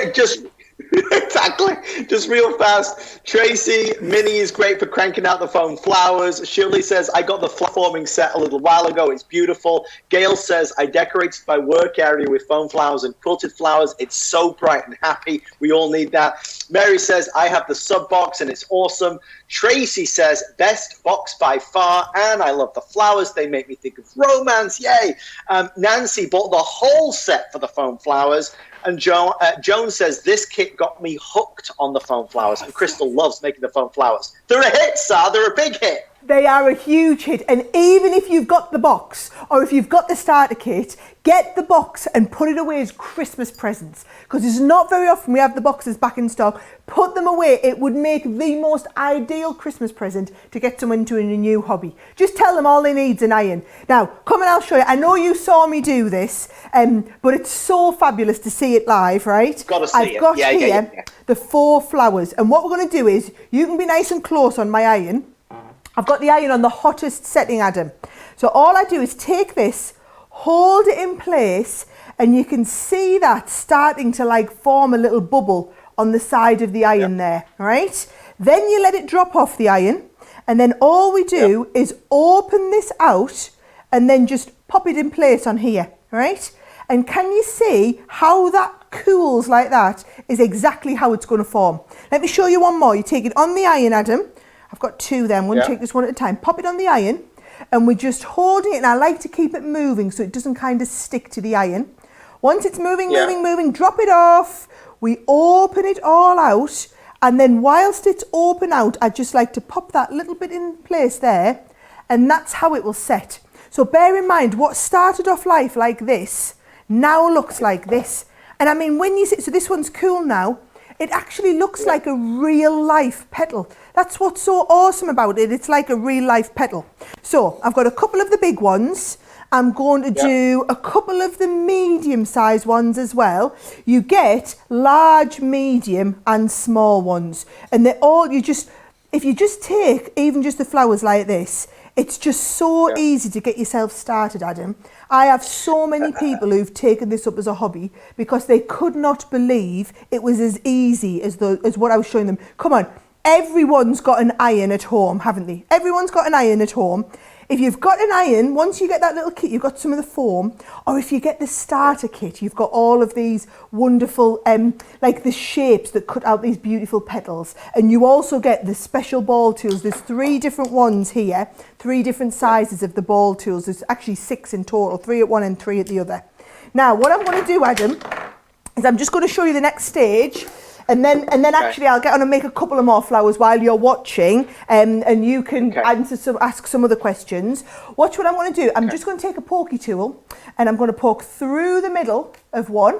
Exactly. Just real fast. Tracy, Minnie is great for cranking out the foam flowers. Shirley says, I got the forming set a little while ago. It's beautiful. Gail says, I decorated my work area with foam flowers and quilted flowers. It's so bright and happy. We all need that. Mary says, I have the sub box and it's awesome. Tracy says, best box by far. And I love the flowers. They make me think of romance. Yay. Nancy bought the whole set for the foam flowers. And Joan says, this kit got me hooked on the foam flowers. And Crystal loves making the foam flowers. They're a hit, Sar. They're a big hit. They are a huge hit, and even if you've got the box or if you've got the starter kit, get the box and put it away as Christmas presents, because it's not very often we have the boxes back in stock. Put them away. It would make the most ideal Christmas present to get someone into a new hobby. Just tell them all they need is an iron. Now, come and I'll show you. I know you saw me do this, but it's so fabulous to see it live, right? Got to see I've got it. here the 4 flowers, and what we're going to do is, you can be nice and close on my iron. I've got the iron on the hottest setting, Adam. So all I do is take this, hold it in place, and you can see that starting to like form a little bubble on the side of the iron there, right? Then you let it drop off the iron, and then all we do is open this out and then just pop it in place on here, right? And can you see how that cools like that is exactly how it's going to form? Let me show you one more. You take it on the iron, Adam. I've got 2 there. I'm going to take this one at a time. Pop it on the iron, and we're just holding it, and I like to keep it moving so it doesn't kind of stick to the iron. Once it's moving, moving, drop it off. We open it all out, and then whilst it's open out, I just like to pop that little bit in place there, and that's how it will set. So bear in mind, what started off life like this now looks like this. And I mean, when you see, so this one's cool now, it actually looks like a real life petal. That's what's so awesome about it. It's like a real life petal. So I've got a couple of the big ones. I'm going to do a couple of the medium sized ones as well. You get large, medium and small ones. And they're all, if you just take even just the flowers like this, it's just so easy to get yourself started, Adam. I have so many people who've taken this up as a hobby because they could not believe it was as easy as what I was showing them. Come on, everyone's got an iron at home, haven't they? Everyone's got an iron at home. If you've got an iron, once you get that little kit, you've got some of the foam, or if you get the starter kit, you've got all of these wonderful, like the shapes that cut out these beautiful petals. And you also get the special ball tools. There's 3 different ones here, 3 different sizes of the ball tools. There's actually 6 in total, 3 at one and 3 at the other. Now, what I'm going to do, Adam, is I'm just going to show you the next stage. And then actually I'll get on and make a couple of more flowers while you're watching, and you can ask some other questions. Watch what I'm going to do. I'm just going to take a pokey tool, and I'm going to poke through the middle of one,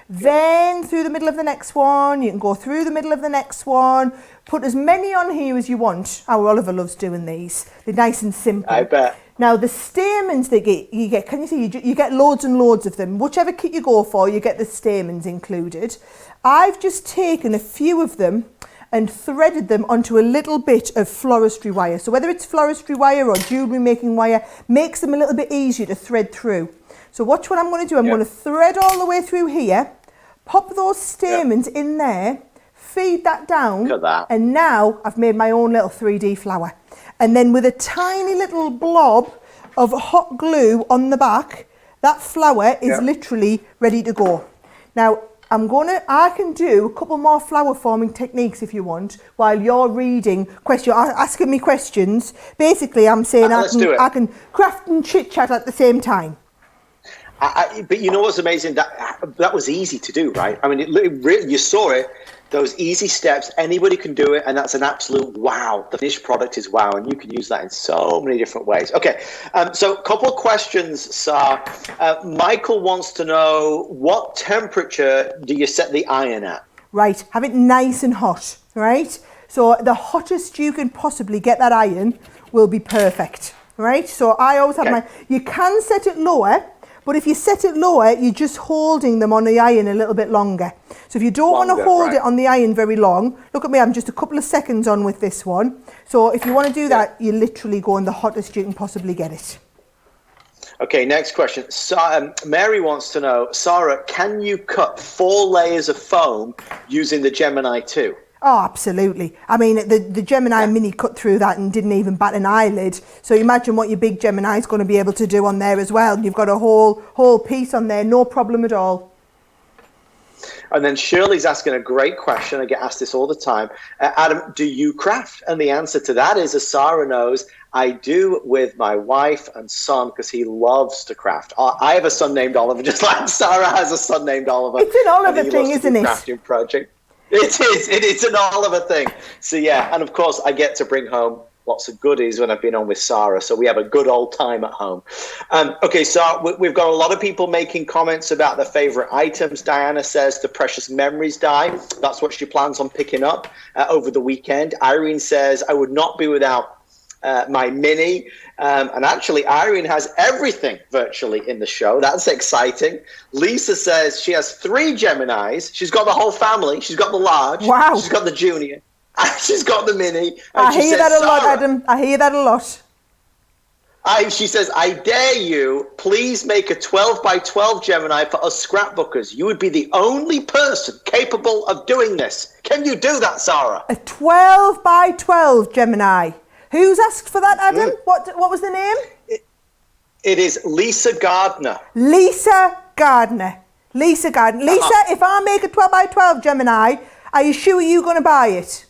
then through the middle of the next one. You can go through the middle of the next one. Put as many on here as you want. Our Oliver loves doing these. They're nice and simple. I bet. Now the stamens that you get, can you see, you get loads and loads of them. Whichever kit you go for, you get the stamens included. I've just taken a few of them and threaded them onto a little bit of floristry wire. So whether it's floristry wire or jewellery making wire, makes them a little bit easier to thread through. So watch what I'm going to do. I'm going to thread all the way through here, pop those stamens in there, feed that down, and now I've made my own little 3D flower. And then with a tiny little blob of hot glue on the back, that flower is literally ready to go. Now, I can do a couple more flower forming techniques if you want, while you're reading asking me questions. Basically, I'm saying I can craft and chit chat at the same time. But you know what's amazing? That was easy to do, right? I mean, you saw it. Those easy steps, anybody can do it, and that's an absolute wow. The finished product is wow, and you can use that in so many different ways. Okay, so a couple of questions, Sar. Michael wants to know, what temperature do you set the iron at? Right, have it nice and hot, right? So the hottest you can possibly get that iron will be perfect, right? So I always have you can set it lower, but if you set it lower, you're just holding them on the iron a little bit longer. So if you don't want to hold it on the iron very long, look at me, I'm just a couple of seconds on with this one. So if you want to do that, you literally go in the hottest you can possibly get it. Okay, next question. Mary wants to know, Sarah, can you cut 4 layers of foam using the Gemini 2? Oh, absolutely. I mean, the Gemini Mini cut through that and didn't even bat an eyelid. So imagine what your big Gemini is going to be able to do on there as well. You've got a whole piece on there, no problem at all. And then Shirley's asking a great question. I get asked this all the time. Adam, do you craft? And the answer to that is, as Sarah knows, I do with my wife and son, because he loves to craft. I have a son named Oliver, just like Sarah has a son named Oliver. It's an Oliver thing, isn't it? Crafting project. It is. It's an Oliver thing. So yeah, and of course I get to bring home lots of goodies when I've been on with Sarah. So we have a good old time at home. Okay, so we've got a lot of people making comments about their favorite items. Diana says the Precious Memories die. That's what she plans on picking up over the weekend. Irene says, I would not be without my mini. And actually, Irene has everything virtually in the show. That's exciting. Lisa says she has 3 Geminis. She's got the whole family. She's got the large. Wow. She's got the junior. She's got the mini. I hear that a lot, Adam. I hear that a lot. She says, I dare you, please make a 12 by 12 Gemini for us scrapbookers. You would be the only person capable of doing this. Can you do that, Sarah? A 12 by 12 Gemini. Who's asked for that, Adam? What was the name? It is Lisa Gardner. Lisa Gardner. Lisa, if I make a 12 by 12 Gemini, are you sure you're going to buy it?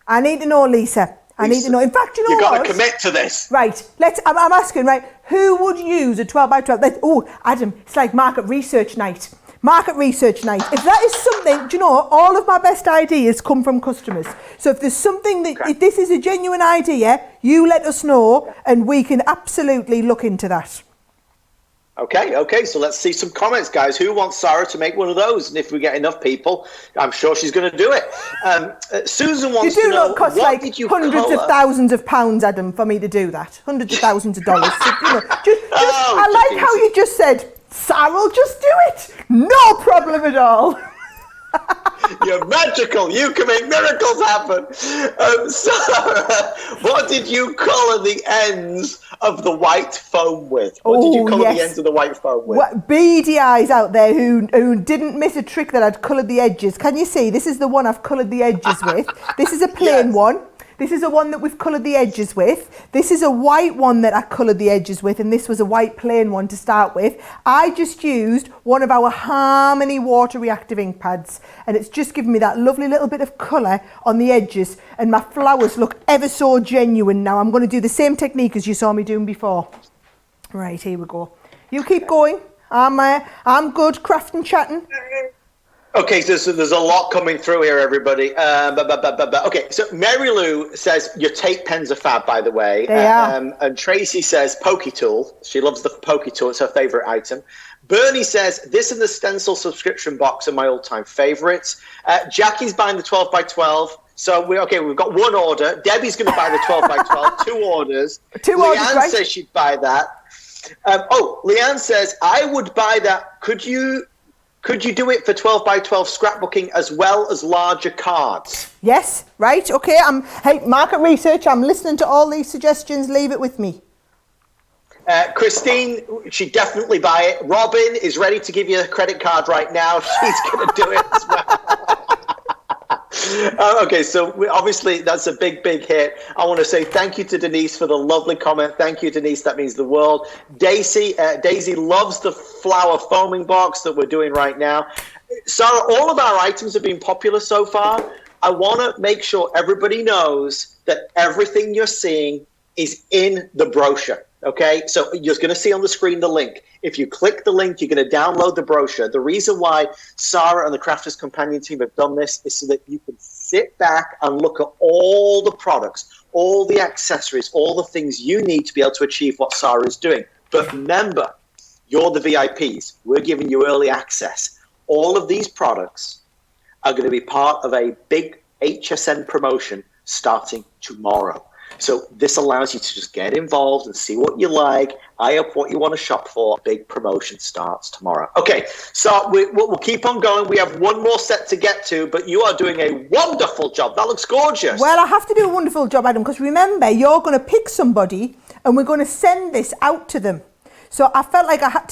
I need to know, Lisa. I need to know. In fact, you know what? You've got to commit to this. Right. I'm asking, right, who would use a 12 by 12? Adam, it's like market research night. Market research night. If that is something, do you know, all of my best ideas come from customers. So if there's something that, if this is a genuine idea, you let us know and we can absolutely look into that. Okay, so let's see some comments, guys. Who wants Sarah to make one of those? And if we get enough people, I'm sure she's going to do it. Susan wants to know, cost what like did you hundreds of thousands of pounds, Adam, for me to do that. Hundreds of thousands of dollars. So, I like how you just said, Sarah will just do it. No problem at all. You're magical. You can make miracles happen. Sarah, what did you colour the ends of the white foam with? What did you colour the ends of the white foam with? What beady eyes out there who didn't miss a trick that I'd coloured the edges. Can you see? This is the one I've coloured the edges with. This is a plain one. This is a one that we've coloured the edges with. This is a white one that I coloured the edges with, and this was a white plain one to start with. I just used one of our Harmony water reactive ink pads, and it's just given me that lovely little bit of colour on the edges, and my flowers look ever so genuine now. I'm going to do the same technique as you saw me doing before. Right, here we go. You keep going. I'm good, crafting, chatting. Okay, so there's a lot coming through here, everybody. Okay, so Mary Lou says your tape pens are fab, by the way. They are. And Tracy says pokey tool. She loves the pokey tool. It's her favorite item. Bernie says this and the stencil subscription box are my all-time favorites. Jackie's buying the 12 by 12. So we've got one order. Debbie's going to buy the 12 by 12. 2 orders. Leanne says she'd buy that. Leanne says I would buy that. Could you do it for 12 by 12 scrapbooking as well as larger cards? Yes, right, okay. Hey, market research, I'm listening to all these suggestions. Leave it with me. Christine, she'd definitely buy it. Robin is ready to give you a credit card right now. She's going to do it as well. Okay, so obviously that's a big hit. I want to say thank you to Denise for the lovely comment. Thank you, Denise. That means the world. Daisy loves the flower foaming box that we're doing right now. Sarah, all of our items have been popular so far. I want to make sure everybody knows that everything you're seeing is in the brochure. Okay, so you're going to see on the screen the link. If you click the link, you're going to download the brochure. The reason why Sarah and the Crafters Companion team have done this is so that you can sit back and look at all the products, all the accessories, all the things you need to be able to achieve what Sarah is doing. But remember, you're the VIPs. We're giving you early access. All of these products are going to be part of a big HSN promotion starting tomorrow. So this allows you to just get involved and see what you like, eye up what you want to shop for. Big promotion starts tomorrow. Okay, so we'll keep on going. We have one more set to get to, but you are doing a wonderful job. That looks gorgeous. Well, I have to do a wonderful job, Adam, because remember, you're going to pick somebody and we're going to send this out to them. So I felt like I had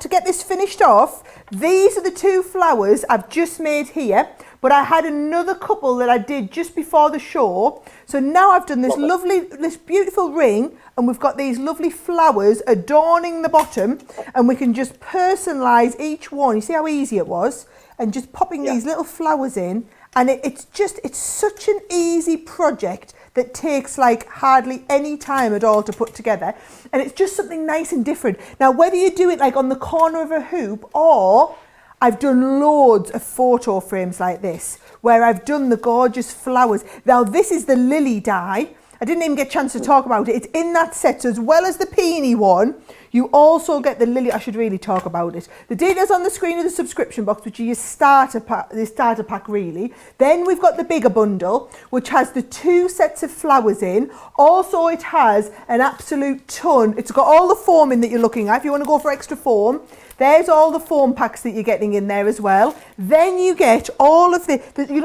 to get this finished off. These are the 2 flowers I've just made here, but I had another couple that I did just before the show. So now I've done this beautiful ring, and we've got these lovely flowers adorning the bottom, and we can just personalize each one. You see how easy it was? And just popping these little flowers in, and it's such an easy project that takes like hardly any time at all to put together, and it's just something nice and different. Now, whether you do it like on the corner of a hoop, or I've done loads of photo frames like this where I've done the gorgeous flowers. Now, this is the lily die, I didn't even get a chance to talk about it. It's in that set. So as well as the peony one, you also get the lily. I should really talk about it. The details on the screen of the subscription box, which is your starter pack really. Then we've got the bigger bundle, which has the 2 sets of flowers in. Also, it has an absolute ton. It's got all the foam in that you're looking at. If you want to go for extra foam, there's all the foam packs that you're getting in there as well. Then you get all of the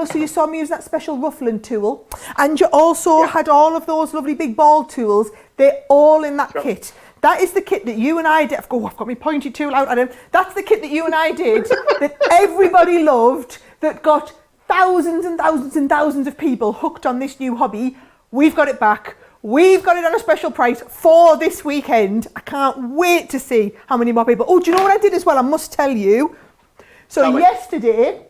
so you saw me use that special ruffling tool, and you also had all of those lovely big ball tools. They're all in that kit. That is the kit that you and I did. I've got my pointy tool out, Adam. That's the kit that you and I did that everybody loved, that got thousands and thousands and thousands of people hooked on this new hobby. We've got it back. We've got it on a special price for this weekend. I can't wait to see how many more people. Oh, do you know what I did as well? I must tell you. So yesterday,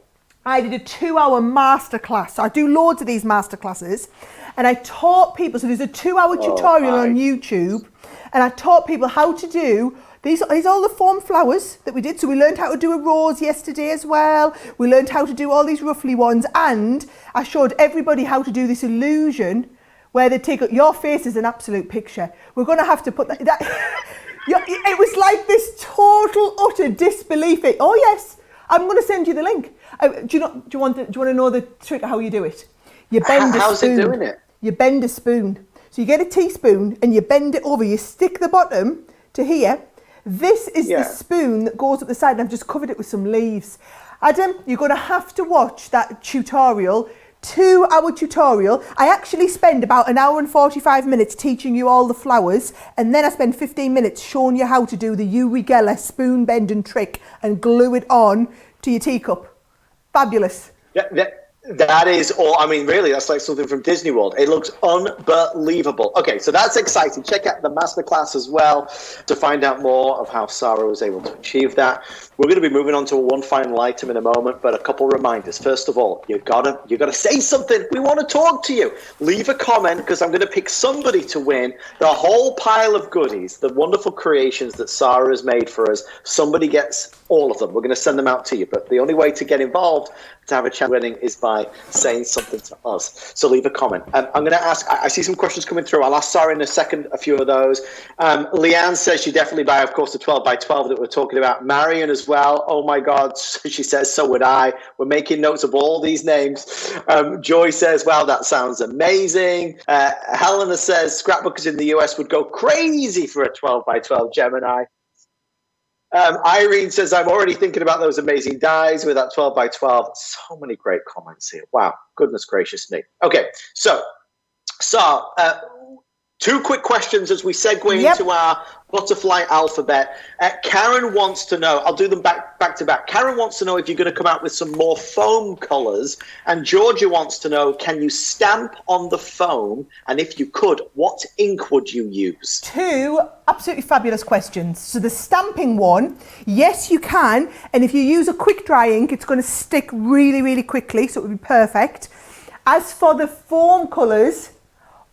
I did a 2-hour masterclass. I do loads of these masterclasses, and I taught people. So there's a 2-hour tutorial on YouTube, and I taught people how to do these all the foam flowers that we did. So we learned how to do a rose yesterday as well. We learned how to do all these ruffly ones, and I showed everybody how to do this illusion where they take your face is an absolute picture. We're going to have to put that it was like this total utter disbelief. Oh yes, I'm going to send you the link. Do you want to know the trick of how you do it? You bend a spoon. How's it doing it? You bend a spoon. So you get a teaspoon and you bend it over. You stick the bottom to here. This is the spoon that goes up the side, and I've just covered it with some leaves. Adam, you're going to have to watch that tutorial. 2-hour tutorial. I actually spend about 1 hour and 45 minutes teaching you all the flowers, and then I spend 15 minutes showing you how to do the Uri Geller spoon bending trick and glue it on to your teacup. Fabulous. Yeah, that is all. I mean, really, that's like something from Disney World. It looks unbelievable. Okay, so that's exciting. Check out the masterclass as well to find out more of how Sarah was able to achieve that. We're going to be moving on to one final item in a moment, but a couple reminders. First of all, you gotta say something. We want to talk to you. Leave a comment, because I'm going to pick somebody to win the whole pile of goodies, the wonderful creations that Sarah has made for us. Somebody gets all of them. We're going to send them out to you, but the only way to get involved, to have a chance winning, is by saying something to us. So leave a comment. I'm going to ask, I see some questions coming through. I'll ask Sarah in a second a few of those. Leanne says she definitely buy, of course, the 12 by 12 that we're talking about. Marion as well. Oh my God, she says, so would I. We're making notes of all these names. Joy says, wow, that sounds amazing. Helena says, scrapbookers in the US would go crazy for a 12 by 12 Gemini. Irene says, I'm already thinking about those amazing dies with that 12 by 12. So many great comments here. Wow, goodness gracious me. Okay, so 2 quick questions as we segue into our butterfly alphabet. Karen wants to know, I'll do them back to back. Karen wants to know if you're going to come out with some more foam colors. And Georgia wants to know, can you stamp on the foam? And if you could, what ink would you use? 2 absolutely fabulous questions. So the stamping one, yes, you can. And if you use a quick dry ink, it's going to stick really, really quickly. So it would be perfect. As for the foam colors,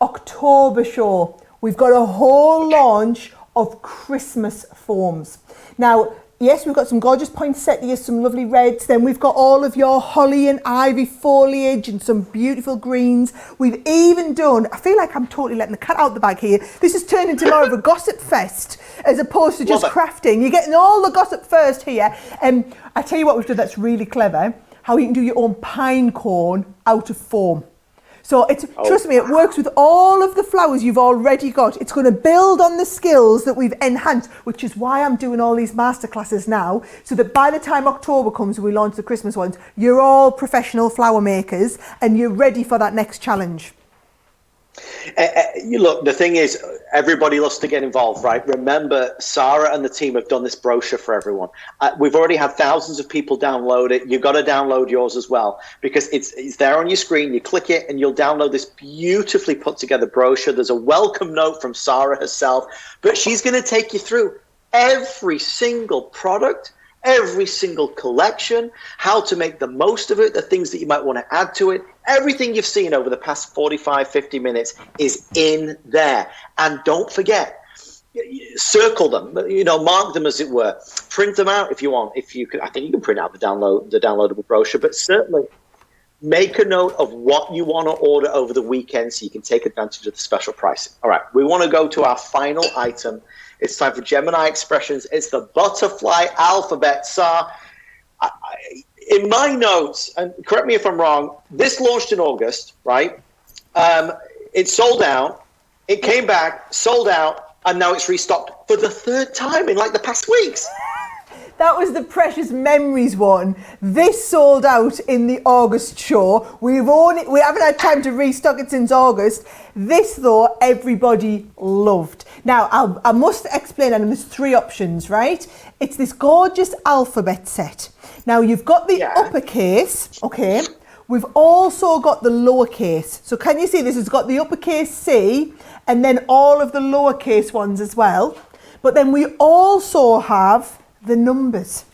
October show. We've got a whole launch of Christmas foams. Now, yes, we've got some gorgeous poinsettias, some lovely reds. Then we've got all of your holly and ivy foliage and some beautiful greens. We've even done, I feel like I'm totally letting the cat out the bag here. This has turned into more of a gossip fest as opposed to just crafting. You're getting all the gossip first here. I tell you what we've done that's really clever, how you can do your own pine cone out of foam. So trust me, it works with all of the flowers you've already got. It's going to build on the skills that we've enhanced, which is why I'm doing all these masterclasses now, so that by the time October comes and we launch the Christmas ones, you're all professional flower makers and you're ready for that next challenge. Look, the thing is, everybody loves to get involved, right? Remember, Sarah and the team have done this brochure for everyone. We've already had thousands of people download it. You've got to download yours as well, because it's there on your screen. You click it and you'll download this beautifully put together brochure. There's a welcome note from Sarah herself, but she's going to take you through every single product, every single collection, how to make the most of it, the things that you might want to add to it. Everything you've seen over the past 45, 50 minutes is in there. And don't forget, circle them, mark them as it were. Print them out if you want. If you could, I think you can print out the downloadable brochure, but certainly make a note of what you want to order over the weekend so you can take advantage of the special pricing. All right, we want to go to our final item. It's time for Gemini Expressions. It's the butterfly alphabet. Sar, in my notes, and correct me if I'm wrong, this launched in August, right? It sold out. It came back, sold out, and now it's restocked for the third time in like the past weeks. That was the Precious Memories one. This sold out in the August show. We haven't had time to restock it since August. This, though, everybody loved. Now, I must explain, and there's 3 options, right? It's this gorgeous alphabet set. Now, you've got the uppercase, okay? We've also got the lowercase. So can you see this has got the uppercase C and then all of the lowercase ones as well. But then we also have the numbers.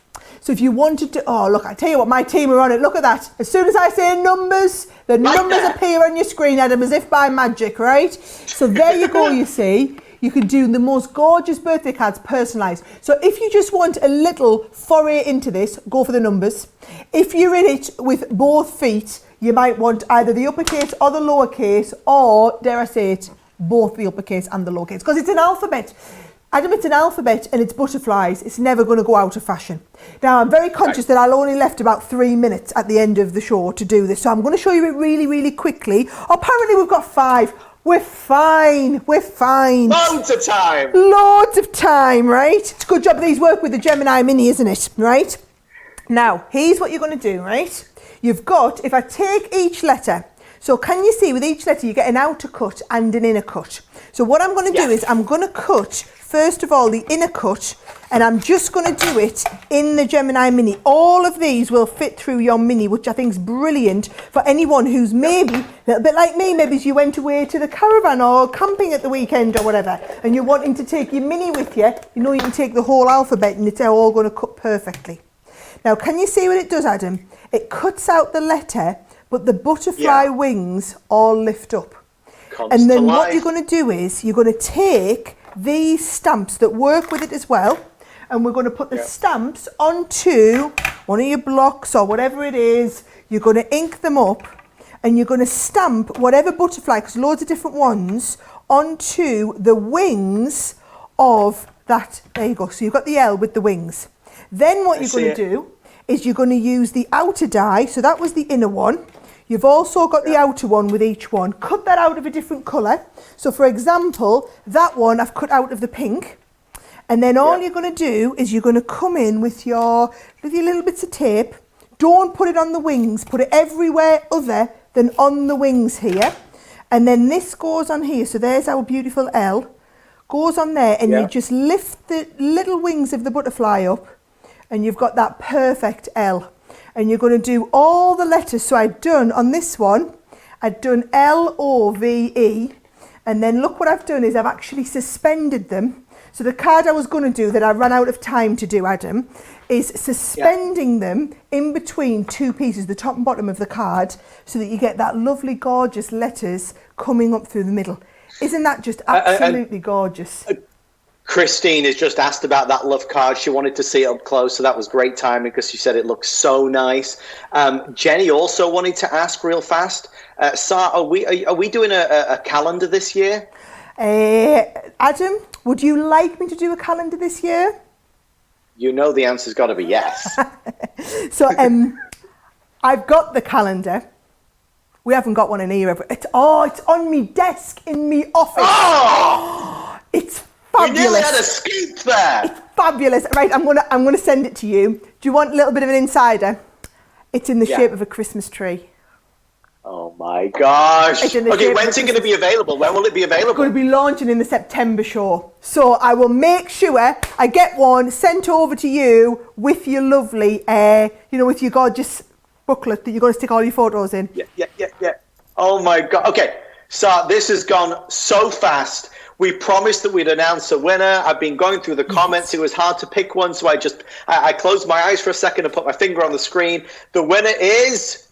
So if you wanted to, oh look, I tell you what, my team are on it. Look at that. As soon as I say numbers, the numbers appear on your screen, Adam, as if by magic, right? So there you go, you see. You can do the most gorgeous birthday cards personalised. So if you just want a little foray into this, go for the numbers. If you're in it with both feet, you might want either the uppercase or the lowercase, or, dare I say it, both the uppercase and the lowercase, because it's an alphabet. Adam, it's an alphabet and it's butterflies. It's never going to go out of fashion. Now, I'm very conscious that I'll only left about 3 minutes at the end of the show to do this. So I'm going to show you it really, really quickly. Apparently, we've got 5. We're fine. We're fine. Loads of time. Loads of time, right? It's a good job these work with the Gemini Mini, isn't it? Right? Now, here's what you're going to do, right? You've got, if I take each letter, so can you see with each letter you get an outer cut and an inner cut. So what I'm going to do is I'm going to cut, first of all, the inner cut, and I'm just going to do it in the Gemini Mini. All of these will fit through your Mini, which I think is brilliant for anyone who's maybe, a little bit like me, maybe you went away to the caravan or camping at the weekend or whatever, and you're wanting to take your Mini with you, you know you can take the whole alphabet and it's all going to cut perfectly. Now, can you see what it does, Adam? It cuts out the letter, but the butterfly wings all lift up. And then what you're going to do is you're going to take these stamps that work with it as well, and we're going to put the stamps onto one of your blocks or whatever it is. You're going to ink them up, and you're going to stamp whatever butterfly, because loads of different ones, onto the wings of that. There you go. So you've got the L with the wings. Then what you're going to do is you're going to use the outer die. So that was the inner one. You've also got the outer one with each one. Cut that out of a different colour. So for example, that one I've cut out of the pink. And then all you're going to do is you're going to come in with your little bits of tape. Don't put it on the wings. Put it everywhere other than on the wings here. And then this goes on here. So there's our beautiful L. Goes on there, and you just lift the little wings of the butterfly up, and you've got that perfect L. And you're going to do all the letters. So I've done on this one, I've done L-O-V-E. And then look what I've done is I've actually suspended them. So the card I was going to do that I ran out of time to do, Adam, is suspending them in between 2 pieces, the top and bottom of the card, so that you get that lovely, gorgeous letters coming up through the middle. Isn't that just absolutely gorgeous? Christine has just asked about that love card. She wanted to see it up close, so that was great timing because she said it looks so nice. Jenny also wanted to ask real fast, Sar, are we doing a calendar this year? Adam, would you like me to do a calendar this year? You know the answer's got to be yes. So I've got the calendar. We haven't got one in here. It's on me desk in me office. Oh! It's fabulous. You nearly had a scoop there. It's fabulous. Right, I'm gonna send it to you. Do you want a little bit of an insider? It's in the shape of a Christmas tree. Oh my gosh. Okay, when's it going to be available? When will it be available? It's going to be launching in the September show. So I will make sure I get one sent over to you with your lovely, with your gorgeous booklet that you're going to stick all your photos in. Yeah. Oh my God. Okay, so this has gone so fast. We promised that we'd announce a winner. I've been going through the comments. It was hard to pick one, so I closed my eyes for a second and put my finger on the screen. The winner is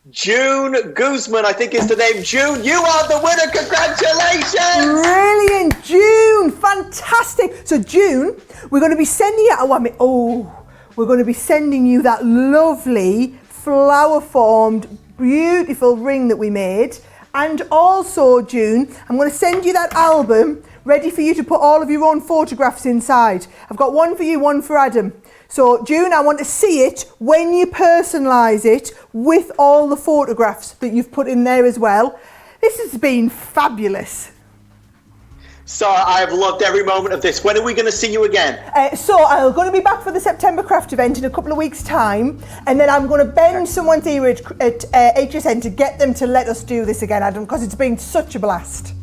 June Guzman, I think is the name. June, you are the winner. Congratulations. Brilliant, June. Fantastic. So June, we're going to be sending you we're going to be sending you that lovely flower formed, beautiful ring that we made. And also, June, I'm going to send you that album ready for you to put all of your own photographs inside. I've got one for you, one for Adam. So, June, I want to see it when you personalise it with all the photographs that you've put in there as well. This has been fabulous. Sarah, I have loved every moment of this. When are we going to see you again? So I'm going to be back for the September craft event in a couple of weeks' time, and then I'm going to bend someone's ear at HSN to get them to let us do this again, Adam, because it's been such a blast.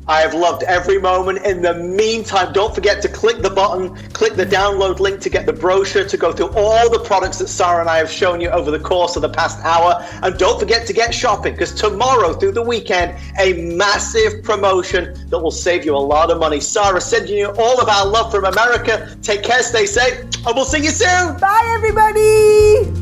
I have loved every moment. In the meantime, don't forget to click the button, click the download link to get the brochure, to go through all the products that Sarah and I have shown you over the course of the past hour. And don't forget to get shopping, because tomorrow through the weekend, a massive promotion that will save you a lot of money. Sarah, sending you all of our love from America. Take care, stay safe, and we'll see you soon. Bye, everybody.